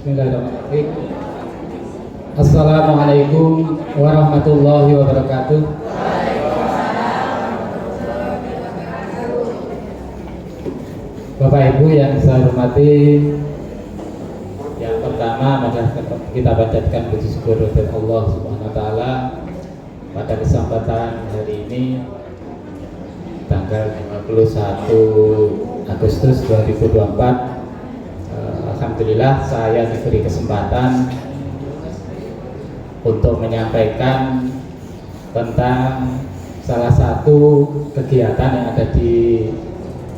Bismillahirrahmanirrahim. Assalamualaikum warahmatullahi wabarakatuh. Bapak Ibu yang saya hormati, yang pertama adalah kita panjatkan puji syukur kepada Allah Subhanahu wa taala pada kesempatan hari ini tanggal 51 Agustus 2024. Alhamdulillah saya diberi kesempatan untuk menyampaikan tentang salah satu kegiatan yang ada di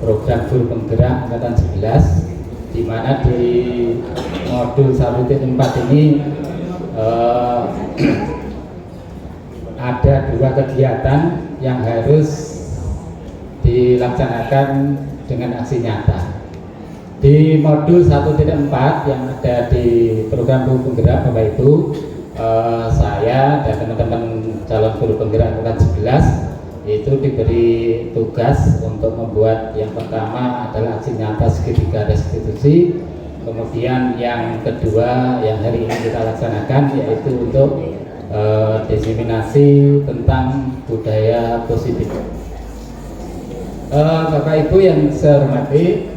program Guru Penggerak Angkatan 11, di mana di modul 1.4 ini ada dua kegiatan yang harus dilaksanakan dengan aksi nyata. Di modul 1.4 yang ada di program Guru Penggerak Bapak Ibu, saya dan teman-teman calon guru penggerak angkatan 11 itu diberi tugas untuk membuat yang pertama adalah aksi nyata segitiga restitusi, kemudian yang kedua yang hari ini kita laksanakan yaitu untuk diseminasi tentang budaya positif. Bapak Ibu yang saya hormati,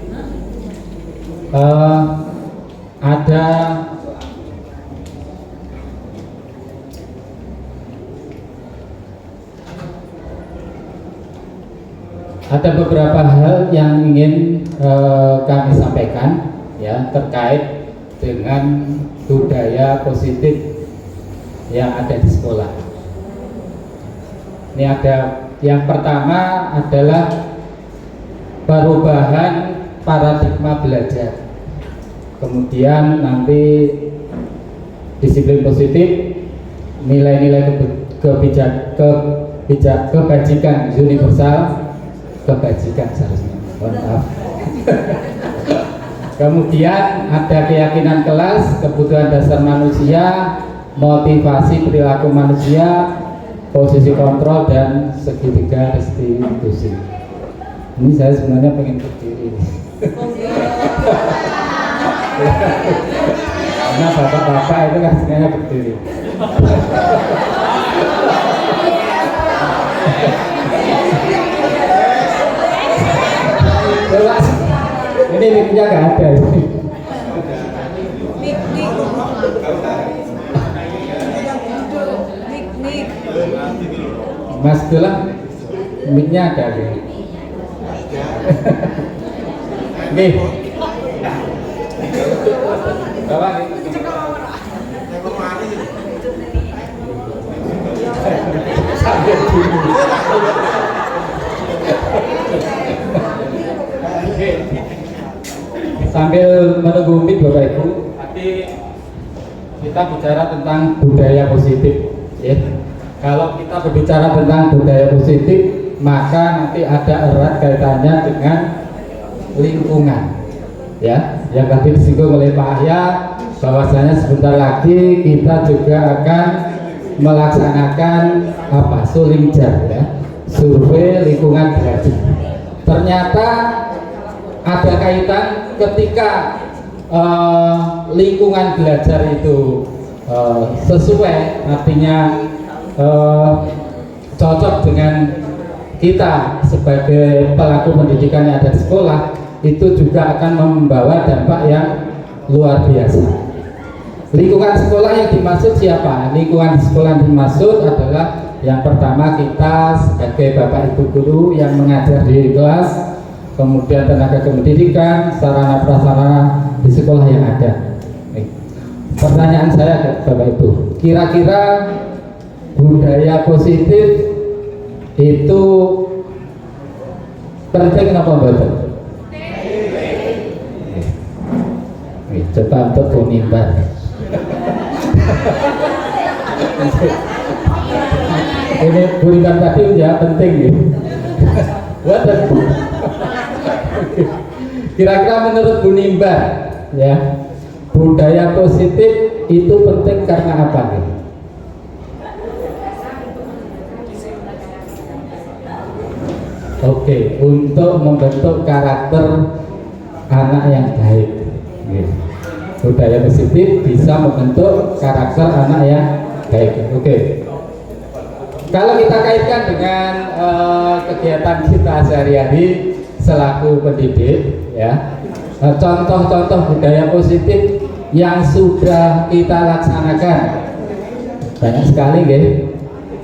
ada beberapa hal yang ingin kami sampaikan ya terkait dengan budaya positif yang ada di sekolah. Ini ada yang pertama adalah perubahan paradigma belajar, kemudian nanti disiplin positif, nilai-nilai kebajikan universal, kebajikan seharusnya, mohon maaf. Kemudian ada keyakinan kelas, kebutuhan dasar manusia, motivasi perilaku manusia, posisi kontrol, dan segitiga restitusi. Ini saya sebenarnya pengen berdiri. Karena bapak-bapak itu kan sebenarnya berdiri. Ini mic-nya nggak ada. Mas Dula, mic-nya ada. Nih, bapak sambil menunggu mic Bapak Ibu, nanti kita bicara tentang budaya positif. Ya. Kalau kita berbicara tentang budaya positif, maka nanti ada erat kaitannya dengan lingkungan. Ya, yang tadi disinggung oleh Pak Ahya, bahwasanya sebentar lagi kita juga akan melaksanakan Sulingjak, ya, survei lingkungan belajar. Ternyata ada kaitan ketika lingkungan belajar itu sesuai, artinya cocok dengan kita sebagai pelaku pendidikan yang ada di sekolah, itu juga akan membawa dampak yang luar biasa. Lingkungan sekolah yang dimaksud siapa? Lingkungan sekolah yang dimaksud adalah yang pertama kita sebagai Bapak Ibu guru yang mengajar di kelas, kemudian tenaga kependidikan, sarana prasarana di sekolah yang ada. Pertanyaan saya ke Bapak Ibu, kira-kira budaya positif itu penting apa betul? Coba untuk penimban. Ini burikan tadi ya penting gitu. Kira-kira menurut Bu Nimbar, ya, budaya positif itu penting karena apa nih? Oke, untuk membentuk karakter anak yang baik. budaya positif bisa membentuk karakter anak yang baik. Oke. Kalau kita kaitkan dengan kegiatan kita sehari-hari selaku pendidik, ya, contoh-contoh budaya positif yang sudah kita laksanakan banyak sekali, nggih.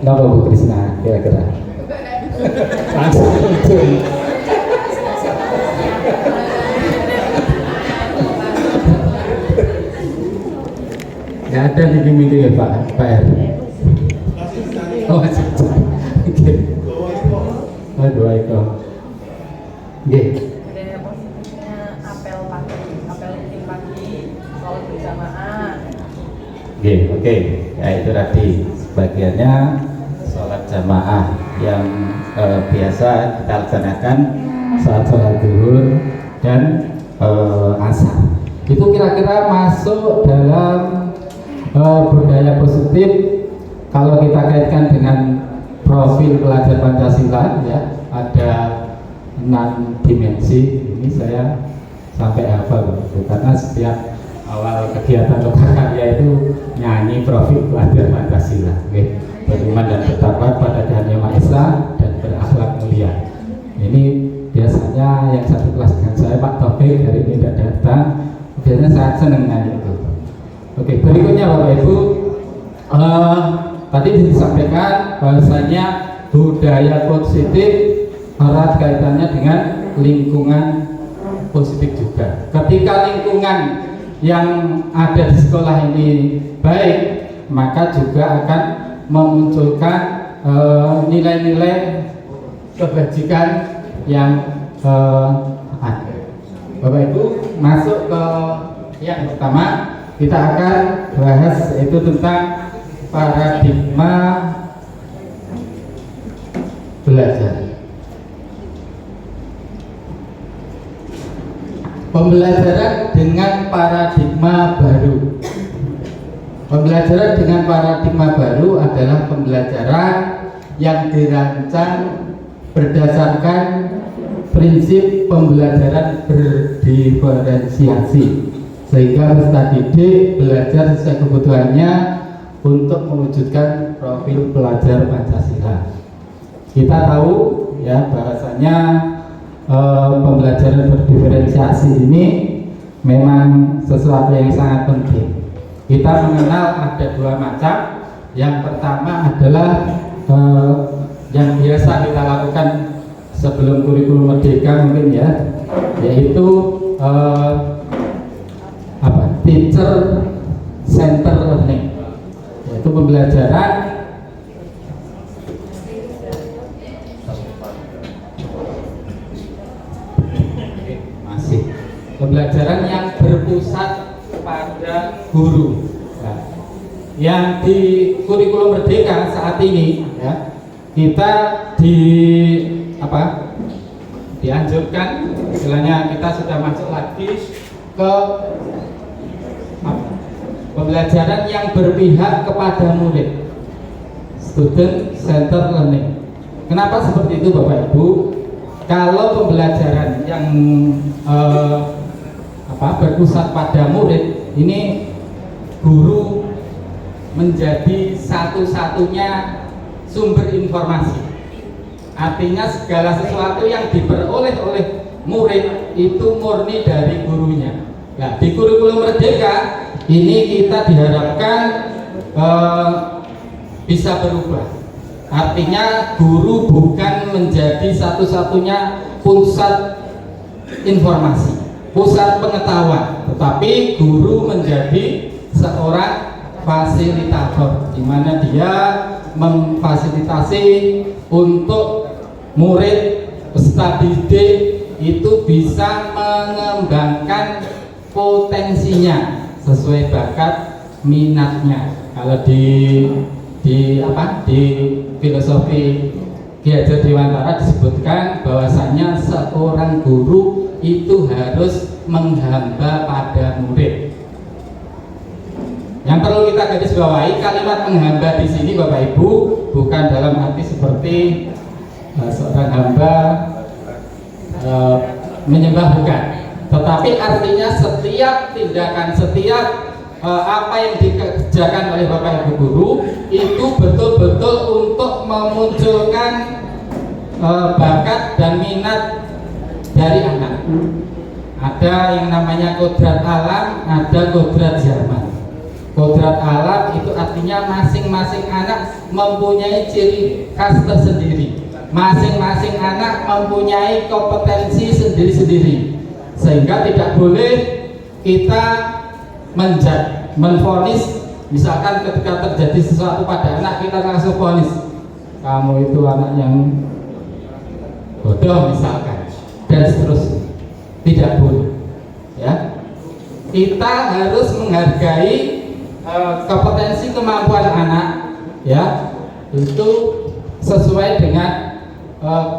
Napa Bu Krisna kira-kira? Langsung muncul. Nggak ada mimpi-mimpi ya Pak R. Oh, oke. Aduh, Eko. Nggih. Apel pagi, apel rutin pagi, sholat berjamaah. Oke. Ya itu tadi sebagiannya sholat jamaah yang biasa kita laksanakan saat sholat zuhur dan asar. Itu kira-kira masuk dalam budaya positif kalau kita kaitkan dengan profil pelajar Pancasila, ya, ada 6 dimensi. Ini saya sampai hafal karena setiap awal kegiatan lokakarya itu nyanyi profil pelajar Pancasila, okay. Beriman dan bertakwa pada Tuhan Yang Maha Esa dan berakhlak mulia. Ini biasanya yang satu kelas dengan saya, Pak Taufik, hari ini tidak datang, biasanya sangat senang nyanyi itu. Oke, berikutnya Bapak Ibu, tadi disampaikan bahwasanya budaya positif erat kaitannya dengan lingkungan positif juga. Ketika lingkungan yang ada di sekolah ini baik, maka juga akan memunculkan nilai-nilai kebajikan yang ada. Bapak Ibu, masuk ke yang pertama, kita akan bahas itu tentang paradigma belajar. Pembelajaran dengan paradigma baru. Pembelajaran dengan paradigma baru adalah pembelajaran yang dirancang berdasarkan prinsip pembelajaran berdiferensiasi, sehingga peserta didik belajar sesuai kebutuhannya untuk mewujudkan profil pelajar Pancasila. Kita tahu ya bahwasanya pembelajaran berdiferensiasi ini memang sesuatu yang sangat penting. Kita mengenal ada 2 macam. Yang pertama adalah yang biasa kita lakukan sebelum kurikulum merdeka mungkin ya, yaitu teacher center learning, yaitu pembelajaran pembelajaran yang berpusat pada guru. Nah, yang di kurikulum merdeka saat ini ya, kita dianjurkan, istilahnya kita sudah masuk lagi ke pembelajaran yang berpihak kepada murid, student center learning. Kenapa seperti itu Bapak Ibu? Kalau pembelajaran yang berpusat pada murid, ini guru menjadi satu-satunya sumber informasi. Artinya segala sesuatu yang diperoleh oleh murid itu murni dari gurunya. Nah, di kurikulum merdeka ini kita diharapkan bisa berubah. Artinya guru bukan menjadi satu-satunya pusat informasi, pusat pengetahuan, tetapi guru menjadi seorang fasilitator, di mana dia memfasilitasi untuk murid peserta didik itu bisa mengembangkan potensinya sesuai bakat minatnya. Kalau di filosofi Ki Hajar Dewantara disebutkan bahwasanya seorang guru itu harus menghamba pada murid. Yang perlu kita garis bawahi, kalimat menghamba di sini Bapak Ibu bukan dalam arti seperti seorang hamba menyembah, bukan, Tetapi artinya setiap tindakan, setiap apa yang dikerjakan oleh Bapak Ibu guru itu betul-betul untuk memunculkan bakat dan minat dari anak. Ada yang namanya kodrat alam, ada kodrat zaman. Kodrat alam itu artinya masing-masing anak mempunyai ciri khas tersendiri. Masing-masing anak mempunyai kompetensi sendiri-sendiri. Sehingga tidak boleh kita menvonis, misalkan ketika terjadi sesuatu pada anak kita langsung vonis kamu itu anak yang bodoh misalkan, dan seterusnya. Tidak boleh, ya. Kita harus menghargai kompetensi kemampuan anak, ya, itu sesuai dengan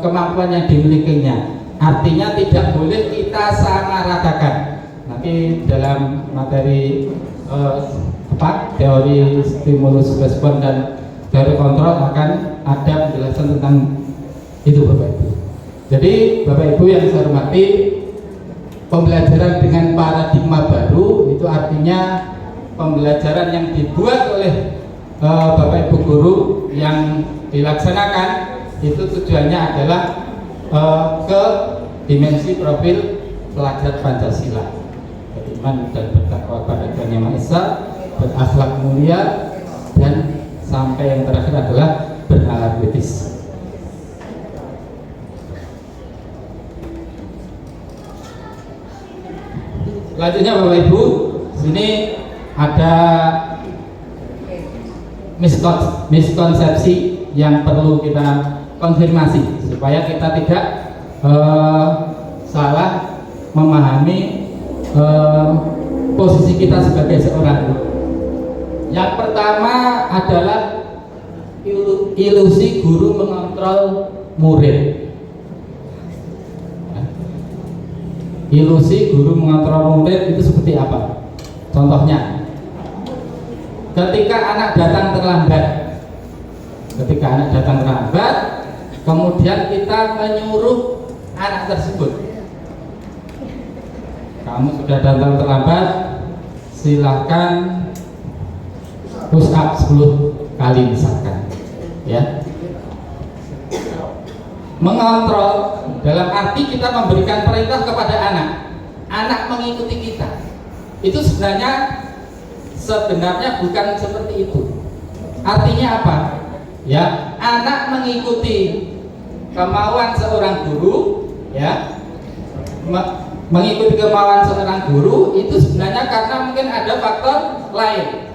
kemampuan yang dimilikinya. Artinya tidak boleh kita samaratakan. Nanti dalam materi teori stimulus respon dan teori kontrol akan ada penjelasan tentang itu, Bapak Ibu. Jadi Bapak Ibu yang saya hormati, pembelajaran dengan paradigma baru itu artinya pembelajaran yang dibuat oleh Bapak Ibu guru yang dilaksanakan itu tujuannya adalah ke dimensi profil pelajar Pancasila, beriman dan bertakwa pada Tuhan Yang Maha Esa, berakhlak mulia, dan sampai yang terakhir adalah bernalar kritis. Selanjutnya Bapak Ibu, sini ada miskonsepsi yang perlu kita konfirmasi supaya kita tidak salah memahami posisi kita sebagai seorang guru. Yang pertama adalah ilusi guru mengontrol murid. Ilusi guru mengontrol murid itu seperti apa? Contohnya, ketika anak datang terlambat, kemudian kita menyuruh anak tersebut, kamu sudah datang terlambat, silahkan push up 10 kali misalkan, ya. Mengontrol dalam arti kita memberikan perintah kepada anak mengikuti kita. Itu sebenarnya bukan seperti itu. Artinya apa? Ya, anak mengikuti kemauan seorang guru, ya. Mengikuti kemauan seorang guru itu sebenarnya karena mungkin ada faktor lain.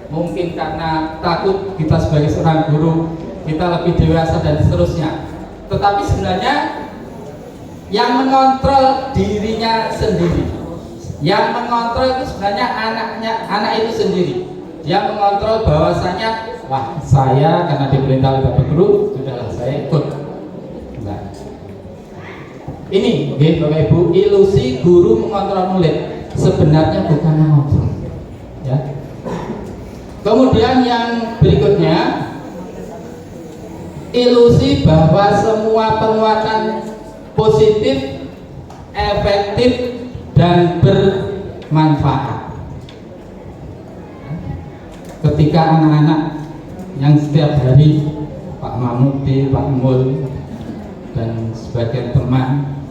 Mungkin karena takut kita sebagai seorang guru kita lebih dewasa dan seterusnya. Tetapi sebenarnya yang mengontrol dirinya sendiri, yang mengontrol itu sebenarnya anak itu sendiri. Dia mengontrol bahwasanya, wah, saya karena diperintah oleh Bapak Guru, sudahlah saya ikut. Nah, ini, Bapak Ibu, ilusi guru mengontrol murid sebenarnya bukan mengontrol, ya. Kemudian yang berikutnya, ilusi bahwa semua penguatan positif, efektif, dan bermanfaat. Ketika anak-anak yang setiap hari Pak Mamudi, Pak Mul, dan sebagian teman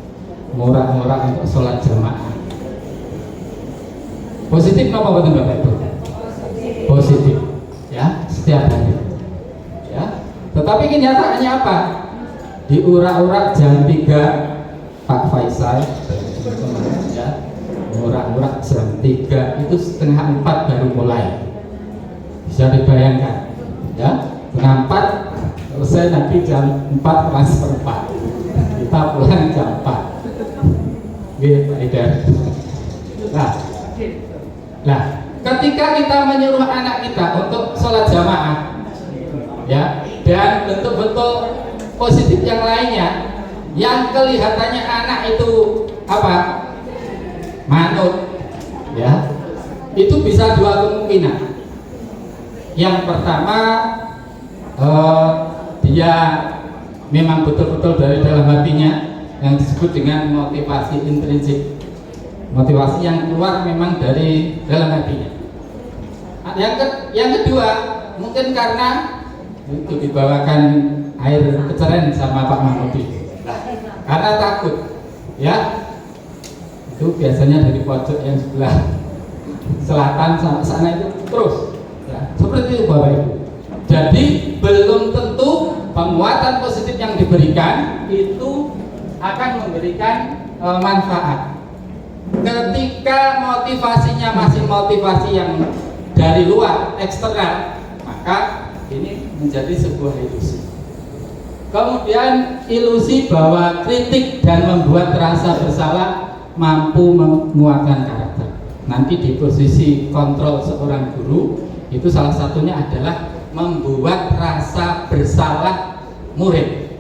murah-murah untuk sholat jamaah, positif apa betul Bapak Ibu? Positif, ya, setiap hari, ya. Tetapi kenyataannya apa? Diurak-urak jam 3 Pak Faisal, ya, urak-urak jam 3 itu setengah 4 baru mulai. Bisa dibayangkan, ya, setengah 4 selesai nanti jam 4 kurang seperempat, kita pulang jam 4. Gitu, Pak Ida. Nah, ketika kita menyuruh anak kita untuk sholat jamaah, ya, dan betul-betul positif yang lainnya, yang kelihatannya anak itu apa? Manut, ya. Itu bisa dua kemungkinan. Yang pertama, dia memang betul-betul dari dalam hatinya yang disebut dengan motivasi intrinsik. Motivasi yang keluar memang dari dalam hatinya. Yang kedua, mungkin karena itu dibawakan air keceren sama Pak Mahmudi. Karena takut, ya. Itu biasanya dari pojok yang sebelah selatan sampai sana itu terus, ya. Seperti itu Bapak Ibu. Jadi belum tentu penguatan positif yang diberikan itu akan memberikan manfaat. Ketika motivasinya masih motivasi yang dari luar, eksternal, maka ini menjadi sebuah ilusi. Kemudian ilusi bahwa kritik dan membuat rasa bersalah mampu menguatkan karakter. Nanti di posisi kontrol seorang guru itu salah satunya adalah membuat rasa bersalah murid.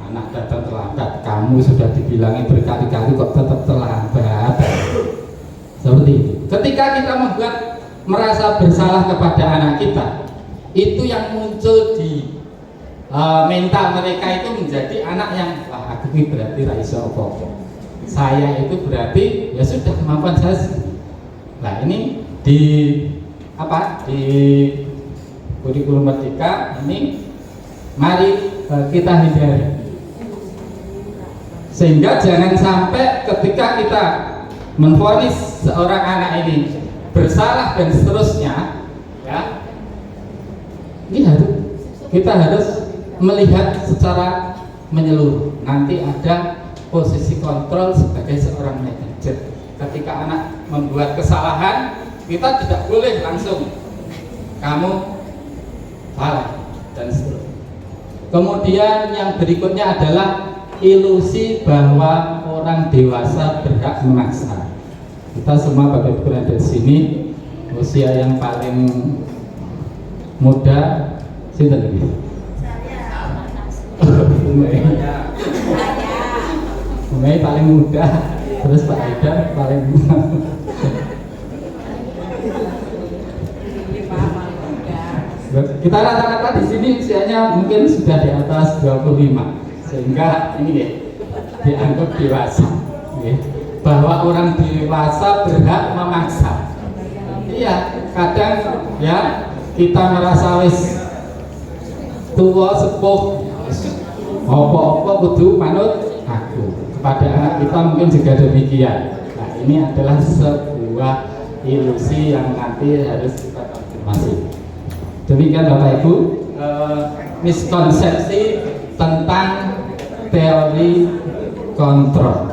Anak datang terlambat, kamu sudah dibilangi berkali-kali kok tetap terlambat. Seperti itu. Ketika kita membuat merasa bersalah kepada anak kita, itu yang muncul di mental mereka itu menjadi anak yang wah aku ini berarti raiso apa-apa. Saya itu berarti ya sudah kemampuan saya. Nah ini di kurikulum Merdeka ini mari kita hindari. Sehingga jangan sampai ketika kita menvonis seorang anak ini bersalah dan seterusnya, ya, ini kita harus melihat secara menyeluruh. Nanti ada posisi kontrol sebagai seorang manajer. Ketika anak membuat kesalahan, kita tidak boleh langsung kamu salah dan seterusnya. Kemudian yang berikutnya adalah ilusi bahwa orang dewasa berhak memaksa. Kita semua Bapak Ibu berada di sini, usia yang paling muda, sini lagi. Umay paling muda, terus Pak Ida paling kita rata-rata di sini usianya mungkin sudah di atas 25. Sehingga ini ya, dianggap dewasa, ya. Bahwa orang dewasa berhak memaksa. Iya, kadang ya kita merasa wis tua sepuh, apa-apa kudu manut aku. Kepada anak kita mungkin juga demikian. Nah ini adalah sebuah ilusi yang nanti harus kita konfirmasi. Demikian Bapak Ibu, miskonsepsi tentang teori kontrol.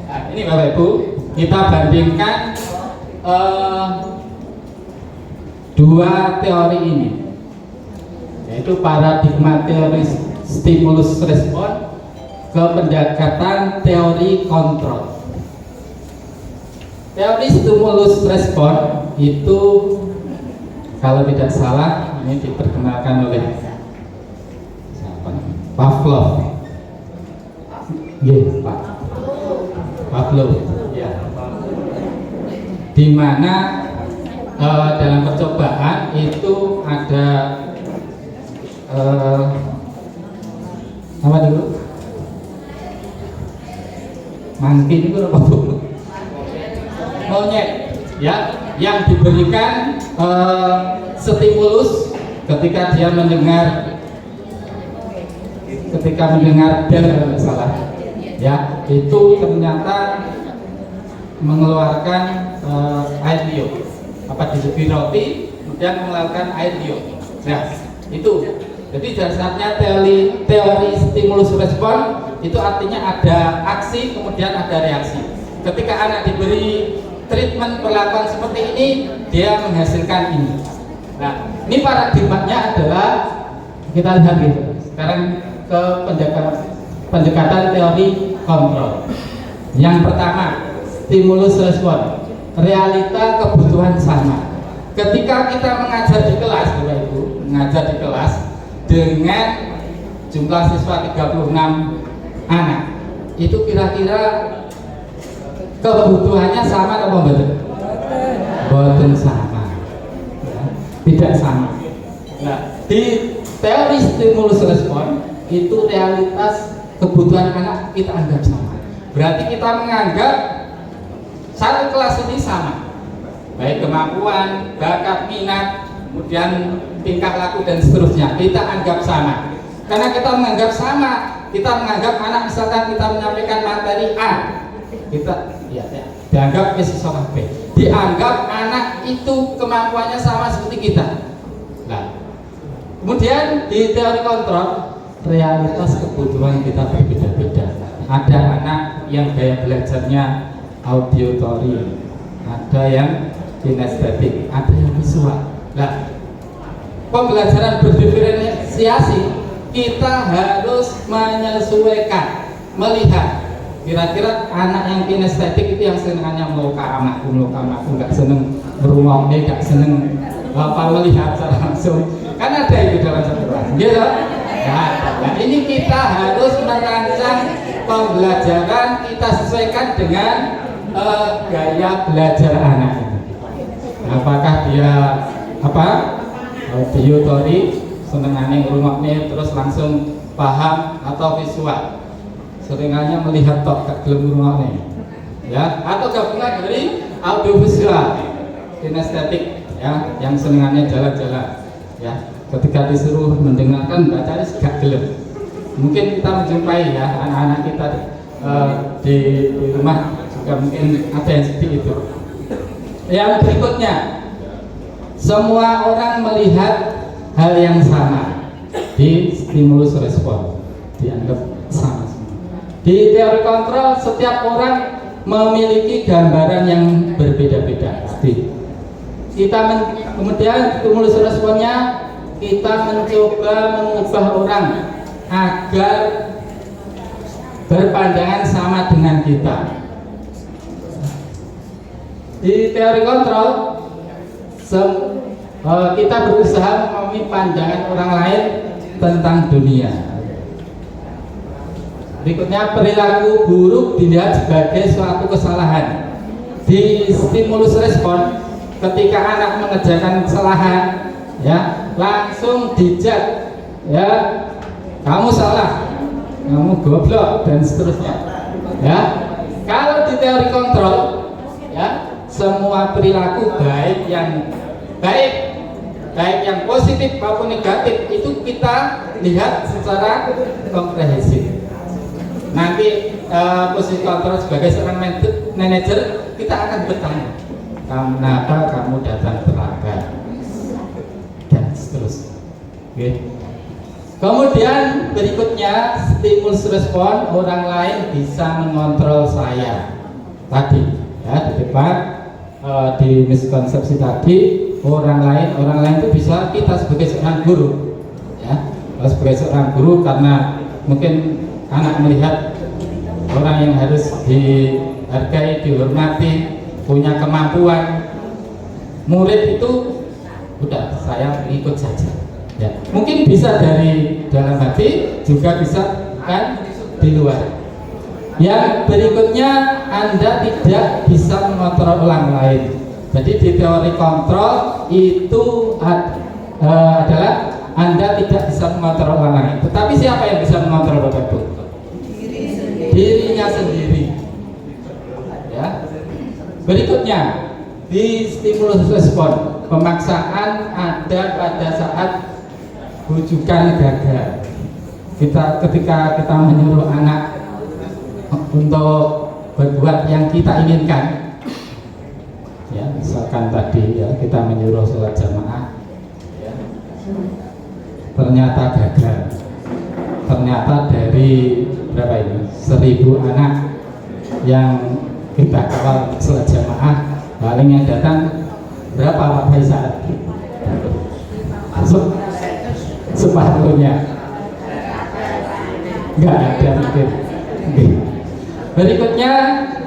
Nah, ini Bapak Ibu, kita bandingkan dua teori ini, yaitu paradigma teori stimulus respon ke pendekatan teori kontrol. Teori stimulus respon itu kalau tidak salah ini diperkenalkan oleh siapa? Pavlov. Yes, Pak Pavlov. Ya. Di mana dalam percobaan itu ada apa dulu? Mangkin itu apa dulu? Monyet, ya, yang diberikan stimulus ketika dia mendengar bel kalau salah, ya, itu ternyata mengeluarkan air liur, apa disebut roti, kemudian mengeluarkan air liur. Nah, itu. Jadi dasarnya teori stimulus respon itu artinya ada aksi kemudian ada reaksi. Ketika anak diberi treatment perlakuan seperti ini, dia menghasilkan ini. Nah, ini paradigmanya adalah kita lihat gitu. Sekarang ke pendekatan teori kontrol. Yang pertama, stimulus respon, realita kebutuhan sama. Ketika kita mengajar di kelas, Bapak Ibu, mengajar di kelas dengan jumlah siswa 36 anak, itu kira-kira kebutuhannya sama atau betul? boten sama, ya, tidak sama. Nah, di teori stimulus respon itu realitas kebutuhan anak kita anggap sama. Berarti kita menganggap satu kelas ini sama, baik kemampuan, bakat, minat, kemudian tingkah laku dan seterusnya kita anggap sama. Karena kita menganggap sama, kita menganggap anak, misalkan kita menyampaikan materi A, kita dianggap siswa B, dianggap anak itu kemampuannya sama seperti kita. Nah, kemudian di teori kontrol realitas kebutuhan kita berbeda-beda. Ada anak yang gaya belajarnya auditory, ada yang kinestetik, ada yang visual. Nah, pembelajaran berdiferensiasi kita harus menyesuaikan, melihat kira-kira anak yang kinestetik itu yang senangnya meluka anakku, nggak seneng berumah, nggak seneng melihat secara langsung. Kan ada itu dalam satu kelas, gitu. Nah, ini kita harus merancang pembelajaran kita sesuaikan dengan gaya belajar anak ini. Apakah dia auditory, senengannya ngrungokne terus langsung paham, atau visual, seringannya melihat tok gak gelem ngrungokne, ya, atau gabungan dari audiovisual, kinestetik, ya, yang senengannya jalan-jalan, ya, ketika disuruh mendengarkan baca gak gelem. Mungkin kita menjumpai ya anak-anak kita di rumah juga mungkin ada yang seperti itu. Yang berikutnya, semua orang melihat hal yang sama di stimulus respon, dianggap sama semua. Di teori kontrol setiap orang memiliki gambaran yang berbeda-beda. Kemudian stimulus responnya kita mencoba mengubah orang agar berpandangan sama dengan kita. Di teori kontrol kita berusaha memahami pandangan orang lain tentang dunia. Berikutnya, perilaku buruk dilihat sebagai suatu kesalahan. Di stimulus respon, ketika anak mengerjakan kesalahan, ya, langsung dijat, ya, kamu salah, kamu goblok, dan seterusnya. Ya, kalau di teori kontrol, ya, semua perilaku baik yang positif maupun negatif itu kita lihat secara komprehensif. Nanti posisi kontrol sebagai seorang manajer, kita akan bertanya, kenapa kamu datang terlambat, dan seterusnya. Okay. Kemudian berikutnya, stimulus respon, orang lain bisa mengontrol saya. Tadi ya di depan di miskonsepsi tadi, orang lain itu bisa kita sebagai seorang guru, ya, sebagai seorang guru, karena mungkin anak melihat orang yang harus dihargai, dihormati, punya kemampuan. Murid itu udah, saya ikut saja, ya. Mungkin bisa dari dalam hati, juga bisa kan di luar. Yang berikutnya, Anda tidak bisa mengontrol orang lain. Jadi di teori kontrol itu adalah Anda tidak bisa mengontrol orang lain. Tetapi siapa yang bisa mengontrol Bapak Ibu? Dirinya sendiri. Ya. Berikutnya, di stimulus respon, pemaksaan ada pada saat rujukan gagal. Ketika kita menyuruh anak untuk berbuat yang kita inginkan, ya, misalkan tadi ya kita menyuruh sholat jamaah, ya, ternyata gagal. Ternyata dari berapa ini, 1000 anak yang kita kawal sholat jamaah, paling yang datang berapa Pak Faisal? Separuhnya nggak ada mungkin. Berikutnya,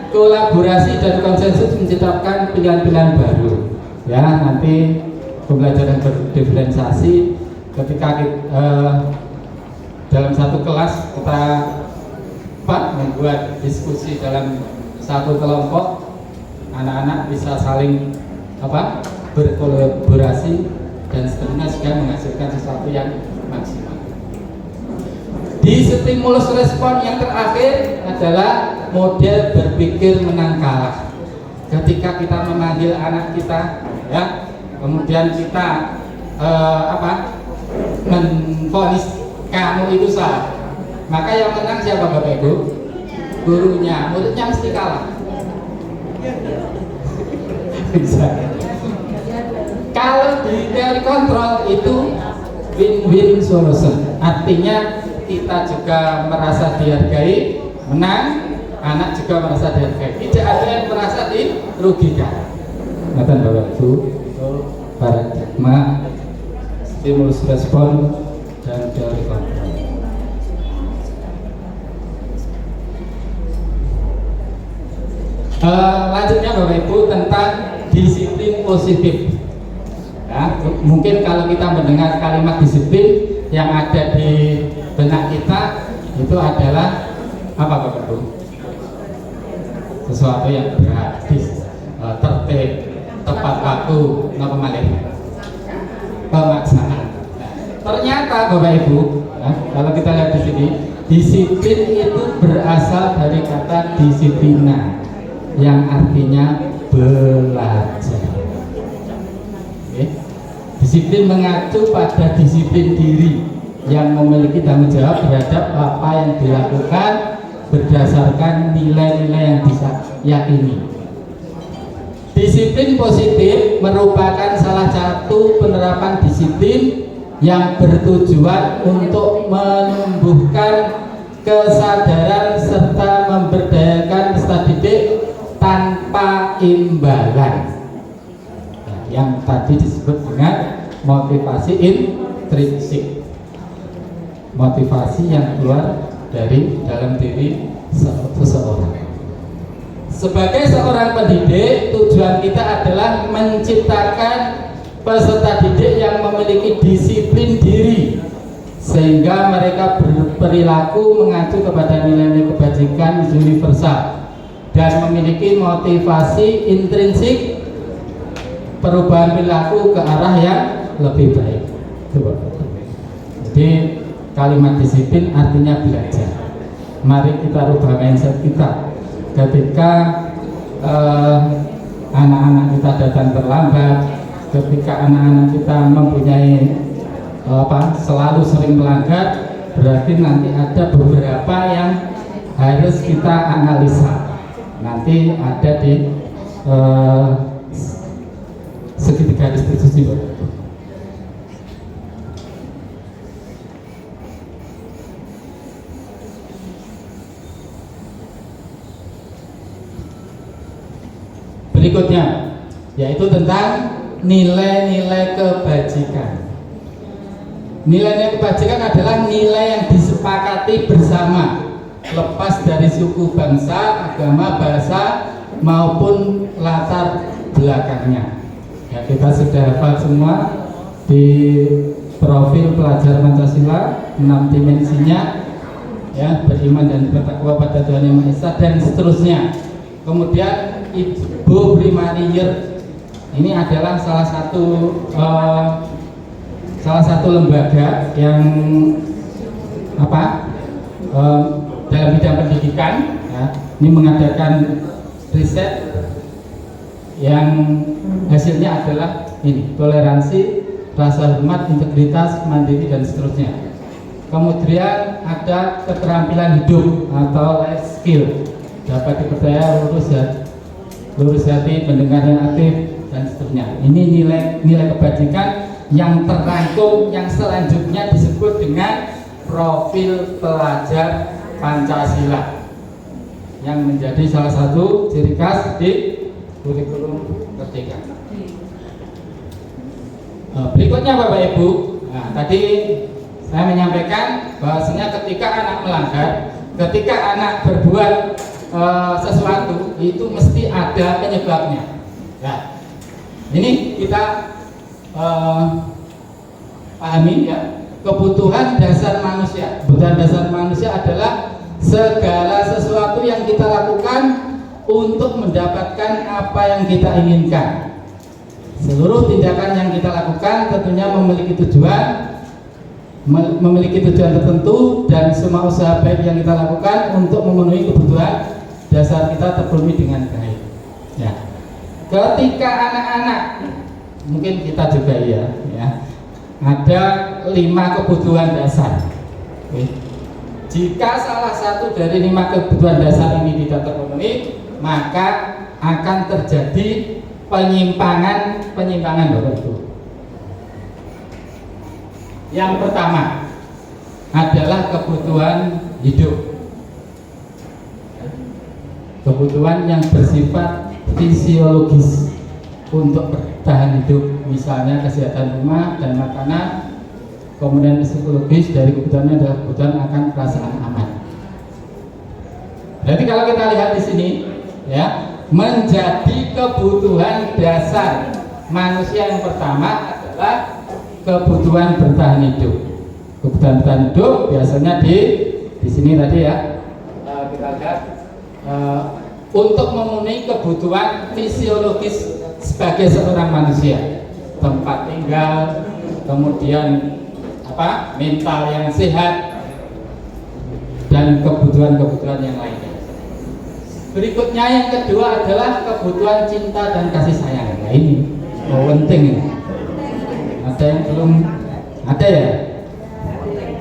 kolaborasi dan konsensus menciptakan pilihan-pilihan baru. Ya, nanti pembelajaran berdiferensiasi ketika dalam satu kelas kita membuat diskusi dalam satu kelompok, anak-anak bisa saling berkolaborasi dan seterusnya sehingga menghasilkan sesuatu yang maksimal. Di stimulus respon yang terakhir adalah model berpikir menang kalah. Ketika kita memanggil anak kita, ya, kemudian kita menvonis kamu itu salah, maka yang menang siapa Bapak Ibu? Gurunya, muridnya mesti kalah. Bisa. Kalau di teori kontrol itu win-win solution, artinya kita juga merasa dihargai, menang, anak juga merasa dihargai, tidak ada yang merasa dirugikan. Ngatan Bapak Ibu, paradigma stimulus respon dan teori kontrol. Lanjutnya Bapak Ibu tentang disiplin positif. Ya, mungkin kalau kita mendengar kalimat disiplin yang ada di benak kita itu adalah apa Bapak Ibu? Sesuatu yang gratis, tertib, tepat waktu, nggak malih, pemaksaan. Nah, ternyata Bapak Ibu, ya, kalau kita lihat di sini, disiplin itu berasal dari kata disiplina, yang artinya belajar. Disiplin mengacu pada disiplin diri yang memiliki tanggung jawab terhadap apa yang dilakukan berdasarkan nilai-nilai yang diyakini. Disiplin positif merupakan salah satu penerapan disiplin yang bertujuan untuk menumbuhkan kesadaran serta memberdayakan peserta didik tanpa imbalan. Yang tadi disebut dengan motivasi intrinsik, motivasi yang keluar dari dalam diri seseorang. Sebagai seorang pendidik, tujuan kita adalah menciptakan peserta didik yang memiliki disiplin diri sehingga mereka berperilaku mengacu kepada nilai-nilai kebajikan universal dan memiliki motivasi intrinsik perubahan perilaku ke arah yang lebih baik. Jadi kalimat disiplin artinya belajar. Mari kita rubah mindset kita. Ketika anak-anak kita datang terlambat, ketika anak-anak kita mempunyai selalu sering melanggar, berarti nanti ada beberapa yang harus kita analisa. Nanti ada di segitiga diskusi. Berikutnya yaitu tentang nilai-nilai kebajikan. Nilai-nilai kebajikan adalah nilai yang disepakati bersama, lepas dari suku, bangsa, agama, bahasa maupun latar belakangnya. Ya, kita sudah hafal semua di profil pelajar Pancasila 6 dimensinya, ya, beriman dan bertakwa pada Tuhan Yang Maha Esa dan seterusnya. Kemudian Ibu Primarier ini adalah salah satu lembaga yang dalam bidang pendidikan, ya, ini mengadakan riset yang hasilnya adalah ini: toleransi, rasa hormat, integritas, mandiri dan seterusnya. Kemudian ada keterampilan hidup atau life skill, dapat dipercaya, lurus hati, pendengar yang aktif dan seterusnya. Ini nilai kebajikan yang terangkum yang selanjutnya disebut dengan profil pelajar Pancasila yang menjadi salah satu ciri khas di kurikulum Merdeka. Berikutnya Bapak Ibu, tadi saya menyampaikan bahwasanya ketika anak melanggar, ketika anak berbuat sesuatu itu mesti ada penyebabnya. Ya, ini kita pahami, ya, kebutuhan dasar manusia. Kebutuhan dasar manusia adalah segala sesuatu yang kita lakukan untuk mendapatkan apa yang kita inginkan. Seluruh tindakan yang kita lakukan tentunya memiliki tujuan tertentu, dan semua usaha baik yang kita lakukan untuk memenuhi kebutuhan dasar kita terpenuhi dengan baik. Ya. Ketika anak-anak, mungkin kita juga ya, ada 5 kebutuhan dasar. Oke. Jika salah satu dari 5 kebutuhan dasar ini tidak terpenuhi, maka akan terjadi penyimpangan Bapak Ibu. Yang pertama adalah kebutuhan hidup. Kebutuhan yang bersifat fisiologis untuk bertahan hidup, misalnya kesehatan rumah dan makanan. Kemudian psikologis dari kebutuhannya adalah kebutuhan akan perasaan aman. Jadi kalau kita lihat di sini, ya, menjadi kebutuhan dasar manusia yang pertama adalah kebutuhan bertahan hidup. Kebutuhan bertahan hidup biasanya di sini tadi ya, kita lihat untuk memenuhi kebutuhan fisiologis sebagai seorang manusia, tempat tinggal, kemudian mental yang sehat, dan kebutuhan-kebutuhan yang lainnya. Berikutnya yang kedua adalah kebutuhan cinta dan kasih sayang. Nah ini penting ini. Ada yang belum ada ya?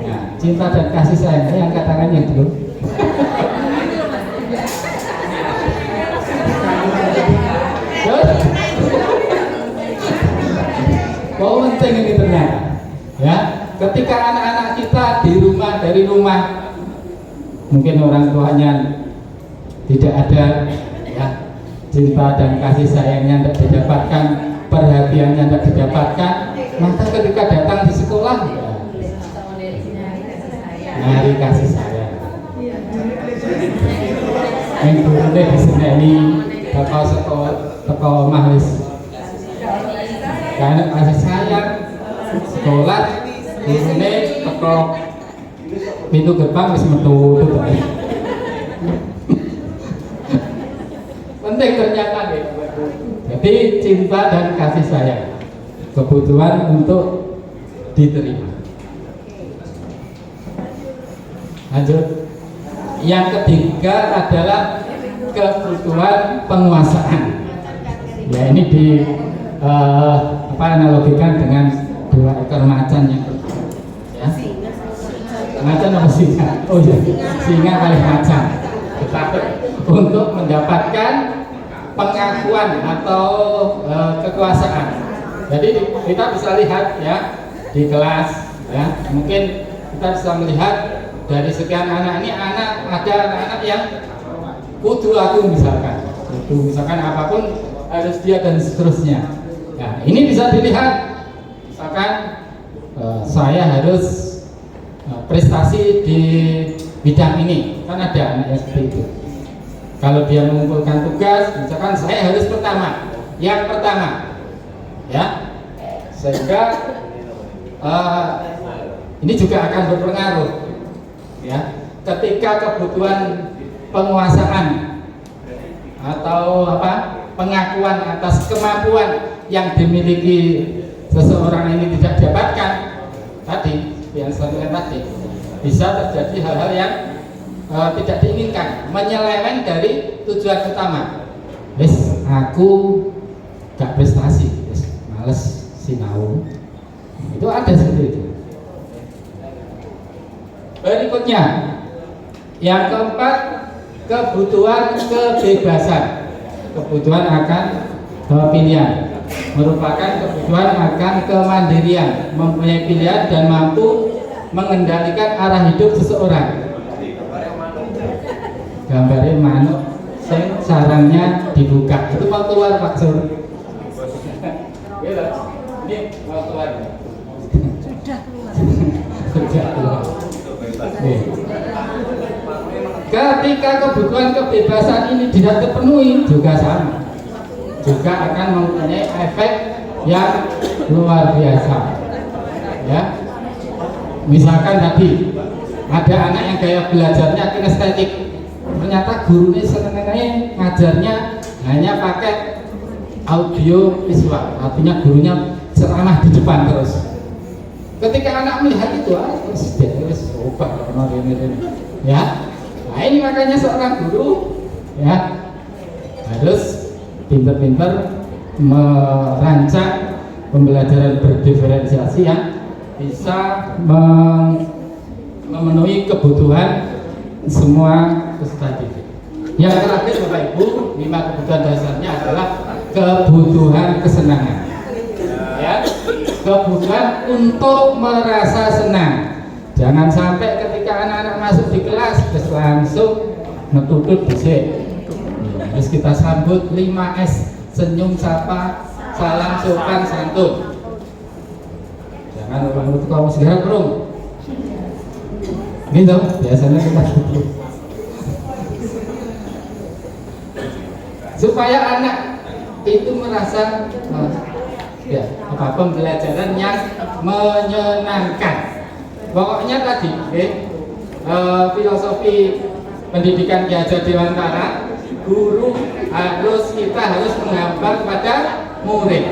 Nah, cinta dan kasih sayang, yang katakan yang belum. Penting ini ternyata. Ya, ketika anak-anak kita dari rumah, mungkin orang tuanya tidak ada, ya, cinta dan kasih sayangnya tidak didapatkan, perhatiannya tidak didapatkan, maka ketika datang di sekolah, ya, nyari kasih sayang. Yang gurunya di sini ini teko mahlis, karena kasih sayang. Sekolah gurune teko pintu gerbang wis metu. Penting ternyata nih. Jadi cinta dan kasih sayang, kebutuhan untuk diterima. Lanjut. Yang ketiga adalah kebutuhan penguasaan. Ya ini analogikan dengan 2 ekor macan yang ya. Macan apa singa? Oh iya, singa kali macan. Tetapi untuk mendapatkan pengakuan atau kekuasaan. Jadi kita bisa lihat ya di kelas ya, mungkin kita bisa melihat dari sekian anak ini, ada anak-anak yang kudu aku misalkan apapun harus dia dan seterusnya. Nah, ini bisa dilihat, misalkan saya harus prestasi di bidang ini, kan ada anak yang seperti itu. Kalau dia mengumpulkan tugas, misalkan saya harus yang pertama, ya, sehingga ini juga akan berpengaruh, ya, ketika kebutuhan penguasaan atau pengakuan atas kemampuan yang dimiliki seseorang ini tidak didapatkan tadi, yang saya tadi, bisa terjadi hal-hal yang tidak diinginkan, menyeleweng dari tujuan utama. Aku gak prestasi, males sinau. Itu ada seperti itu. Berikutnya, yang keempat, kebutuhan kebebasan. Kebutuhan akan pilihan, merupakan kebutuhan akan kemandirian, mempunyai pilihan dan mampu mengendalikan arah hidup seseorang. Gambarnya manuk sarangnya dibuka, itu mau keluar Pak Sur. Ini mau keluar. Sudah keluar. Ketika kebutuhan kebebasan ini tidak terpenuhi juga sama, juga akan mempunyai efek yang luar biasa. Ya, misalkan tadi ada anak yang gaya belajarnya kinestetik, ternyata gurunya senengnya ngajarnya hanya pakai audio visual, artinya gurunya ceramah di depan terus. Ketika anak melihat itu, terus dia terus obat ini, ya. Nah ini makanya seorang guru, ya, harus pintar-pintar merancang pembelajaran berdiferensiasi yang bisa memenuhi kebutuhan semua peserta didik. Yang terakhir Bapak Ibu, 5 kebutuhan dasarnya adalah kebutuhan kesenangan. Ya, kebutuhan untuk merasa senang. Jangan sampai ketika anak-anak masuk di kelas terus langsung ngetutut bisik. Terus kita sambut 5S, senyum, sapa, salam, sopan, santun. Jangan orang itu kamu segera kurung. Gitu, biasanya kita gitu. Supaya anak itu merasa ya apa pembelajaran yang menyenangkan. Pokoknya tadi filosofi pendidikan Ki Hajar Dewantara, guru kita harus menghambat pada murid.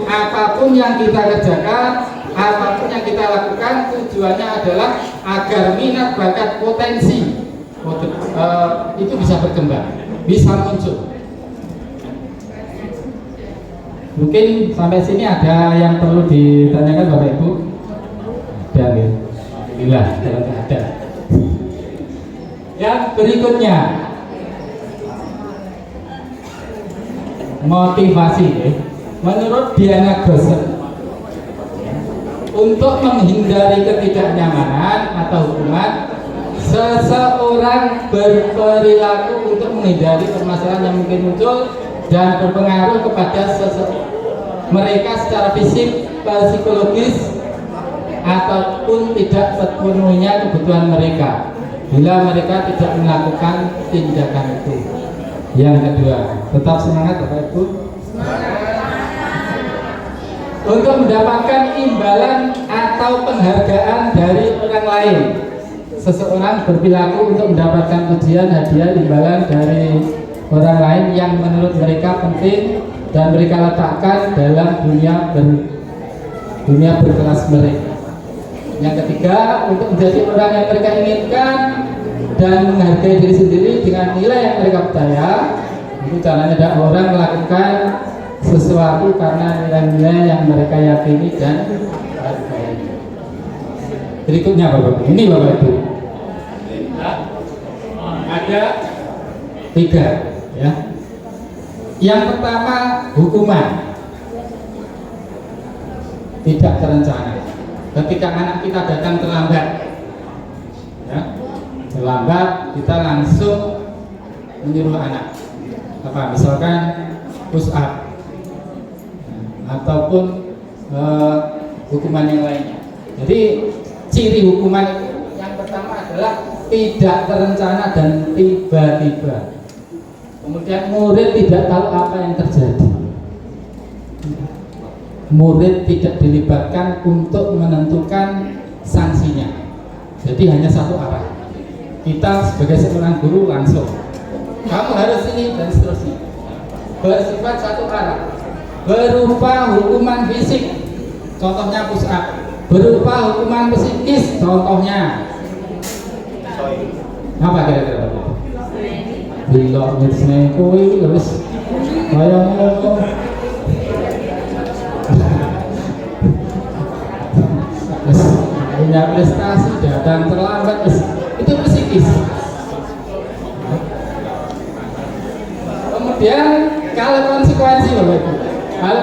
Apapun yang kita kerjakan, apapun yang kita lakukan, tujuannya adalah agar minat, bakat, potensi itu bisa berkembang, bisa muncul. Mungkin sampai sini ada yang perlu ditanyakan Bapak Ibu? Ada ya? Alhamdulillah, kalau ada. Yang berikutnya, motivasi. Menurut Diana Gosen, untuk menghindari ketidaknyamanan atau hukuman, seseorang berperilaku untuk menghindari permasalahan yang mungkin muncul dan berpengaruh kepada mereka secara fisik, psikologis, ataupun tidak sepenuhnya kebutuhan mereka bila mereka tidak melakukan tindakan itu. Yang kedua, tetap semangat Bapak Ibu untuk mendapatkan imbalan atau penghargaan dari orang lain. Seseorang berperilaku untuk mendapatkan pujian, hadiah, imbalan dari orang lain yang menurut mereka penting dan mereka letakkan dalam dunia berkelas mereka. Yang ketiga, untuk menjadi orang yang mereka inginkan dan menghargai diri sendiri dengan nilai yang mereka percaya. Itu caranya ada orang melakukan sesuatu karena nilai-nilai yang mereka yakini dan hargai. Berikutnya Bapak Ibu, ini Bapak Ibu ada 3, ya. Yang pertama, hukuman tidak terencana. Ketika anak kita datang terlambat, ya, kita langsung menyuruh anak misalkan push up ataupun hukuman yang lainnya. Jadi ciri hukuman yang pertama adalah tidak terencana dan tiba-tiba. Kemudian murid tidak tahu apa yang terjadi. Murid tidak dilibatkan untuk menentukan sanksinya. Jadi hanya satu arah. Kita sebagai seorang guru langsung, kamu harus ini dan seterusnya. Bersifat satu arah. Berupa hukuman fisik, contohnya push up. Berupa hukuman psikis, contohnya apa kira-kira? Bila misalnya koi terus kayak punya prestasi datang terlambat, itu psikis. Kemudian kalau konsekuensi Bapak Ibu, kalau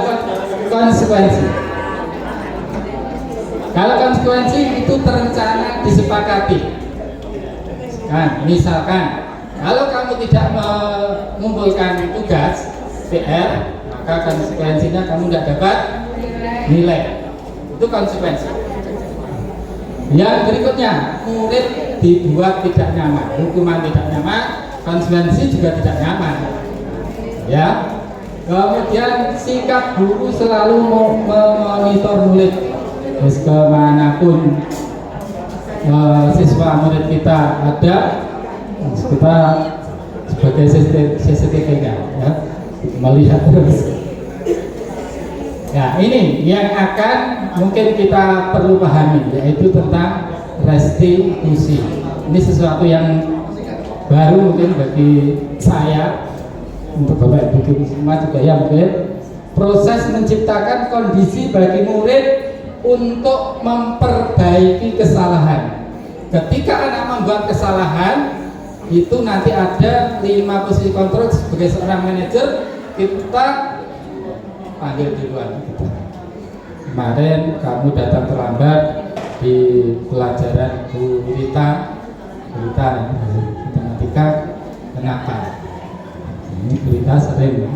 konsekuensi itu terencana, disepakati. Nah, misalkan kalau kamu tidak mengumpulkan tugas PR, maka konsekuensinya kamu tidak dapat nilai. Itu konsekuensi. Yang berikutnya, murid dibuat tidak nyaman, hukuman tidak nyaman, konsekuensi juga tidak nyaman. Ya. Kemudian sikap guru selalu memonitor murid, terus kemanapun siswa murid kita ada, kita sebagai CCTV ya, melihat terus Ya, ini yang akan mungkin kita perlu pahami, yaitu tentang restitusi. Ini sesuatu yang baru mungkin bagi saya, untuk Bapak Ibu semua juga ya mungkin. Proses menciptakan kondisi bagi murid untuk memperbaiki kesalahan. Ketika anak membuat kesalahan, itu nanti ada 5 posisi kontrol sebagai seorang manajer. Kita panggil duluan. Kemarin kamu datang terlambat di pelajaran Bu Rita matematika, kenapa? Ini Bu Rita sering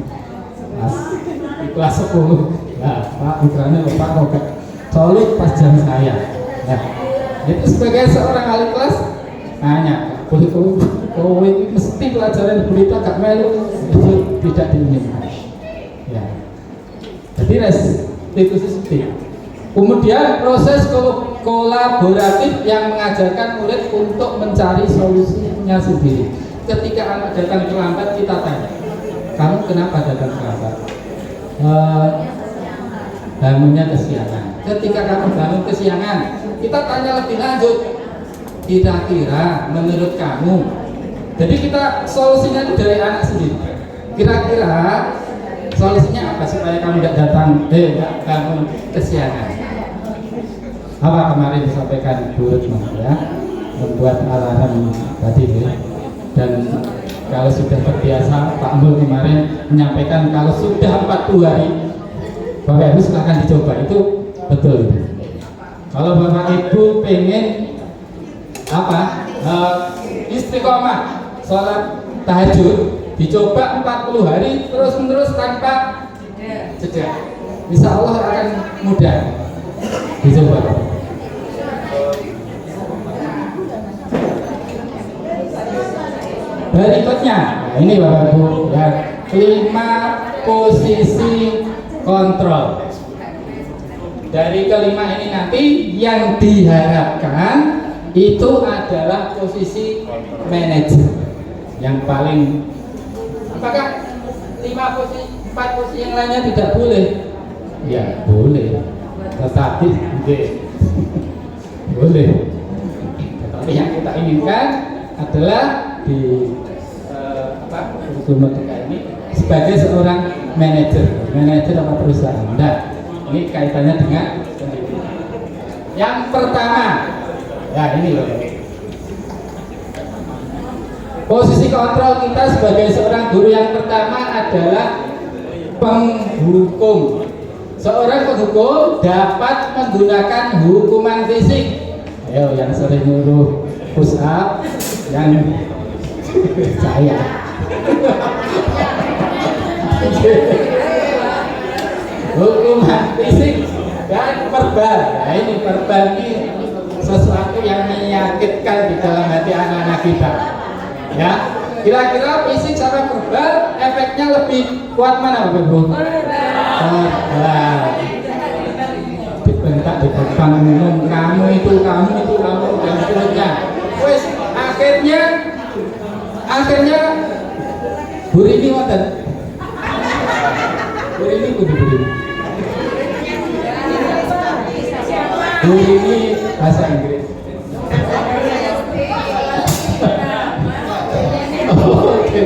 di kelas 10. Nah, Pak, bukannya Pak kok solid pas jam saya. Nah, itu sebagai seorang ahli kelas nanya, kowe mesti pelajaran Bu Rita gak melu, itu tidak diinginkan. Ya. Jadi restitusi. Kemudian proses kolaboratif yang mengajarkan murid untuk mencari solusinya sendiri. Ketika anak datang terlambat, kita tanya, kamu kenapa datang terlambat? Bangunnya kesiangan. Ketika kamu bangun kesiangan, kita tanya lebih lanjut, kira-kira menurut kamu, jadi kita solusinya itu dari anak sendiri. Kira-kira solusinya apa supaya kamu tidak datang, tidak bangun kesiangan? Apa kemarin disampaikan Bu Retno ya, membuat alarm tadi ya. Dan kalau sudah terbiasa, Pak Mul kemarin menyampaikan kalau sudah 40 hari, Bapak Ibu silahkan dicoba, itu betul. Kalau Bapak Ibu pengen apa, istiqomah sholat tahajud, dicoba 40 hari terus-menerus tanpa jeda, insya Allah akan mudah dicoba. Berikutnya, nah ini Bapak Ibu ya, 5 posisi kontrol. Dari kelima ini nanti yang diharapkan itu adalah posisi manajer yang paling. Apakah 4 posisi yang lainnya tidak boleh? Ya boleh, tetapi boleh. Tetapi yang kita inginkan adalah di kurikulum merdeka ini sebagai seorang manajer apa perusahaan. Nah, ini kaitannya dengan pendidikan. Yang pertama, ya ini loh. Posisi kontrol kita sebagai seorang guru yang pertama adalah penghukum. Seorang penghukum dapat menggunakan hukuman fisik. Ayo yang sering nyuruh push up, yang saya. Hukuman fisik dan verbal. Nah ini verbal ini sesuatu yang menyakitkan di dalam hati anak-anak kita. Ya, kira-kira fisik sama verbal efeknya lebih kuat mana Bapak Ibu? Verbal. Dibentak di depan umum, kamu itu dan seterusnya. Wes akhirnya Bu Rini ngoten. Bu Rini. Bu Rini bahasa Inggris. Oke.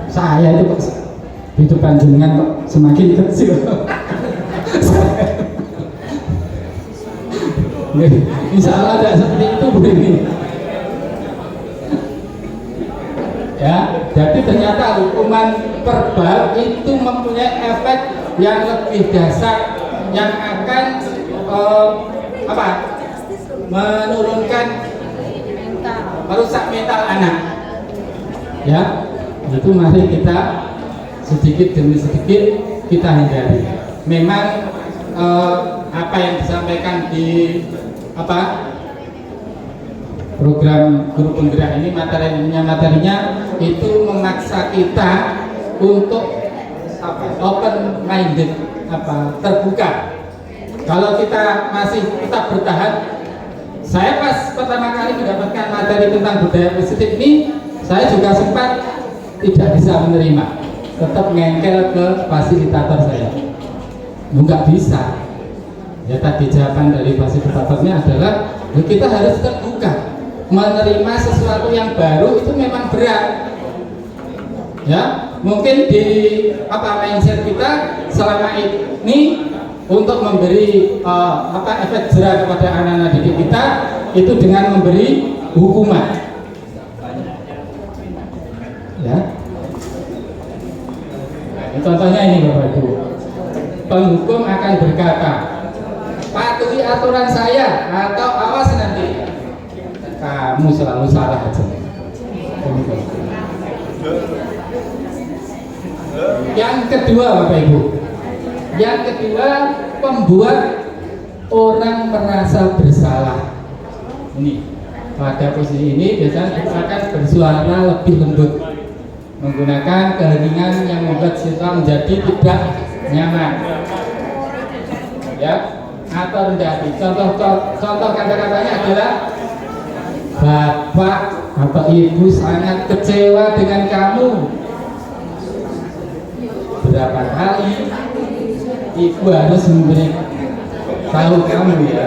Saya itu kok di depan jenengan kok semakin kecil. Insya Allah tidak seperti itu Bu Rini. Ya, jadi ternyata hukuman verbal itu mempunyai efek yang lebih dasar yang akan menurunkan, merusak mental anak. Ya, itu mari kita sedikit demi sedikit kita hindari. Memang apa yang disampaikan di program guru penggerak ini materinya itu memaksa kita untuk open minded, terbuka. Kalau kita masih tetap bertahan, saya pas pertama kali mendapatkan materi tentang budaya positif ini, saya juga sempat tidak bisa menerima, tetap ngengkel ke fasilitator saya. Nggak bisa. Ya tadi jawaban dari fasilitatornya adalah ya kita harus terbuka. Menerima sesuatu yang baru itu memang berat. Ya, mungkin di mindset kita selama ini untuk memberi efek jerah kepada anak-anak didik kita itu dengan memberi hukuman. Ya. Nah, contohnya ini Bapak Ibu. Penghukum akan berkata, patuhi aturan saya atau awas nanti kamu selalu salah aja. Yang kedua Bapak Ibu, yang kedua membuat orang merasa bersalah. Ini pada posisi ini biasanya kita akan bersuara lebih lembut, menggunakan keheningan yang membuat siswa menjadi tidak nyaman. Ya, atau rendah hati. Contoh kata-katanya adalah Bapak atau Ibu sangat kecewa dengan kamu. Berapa kali Ibu harus memberi tahu kamu ya.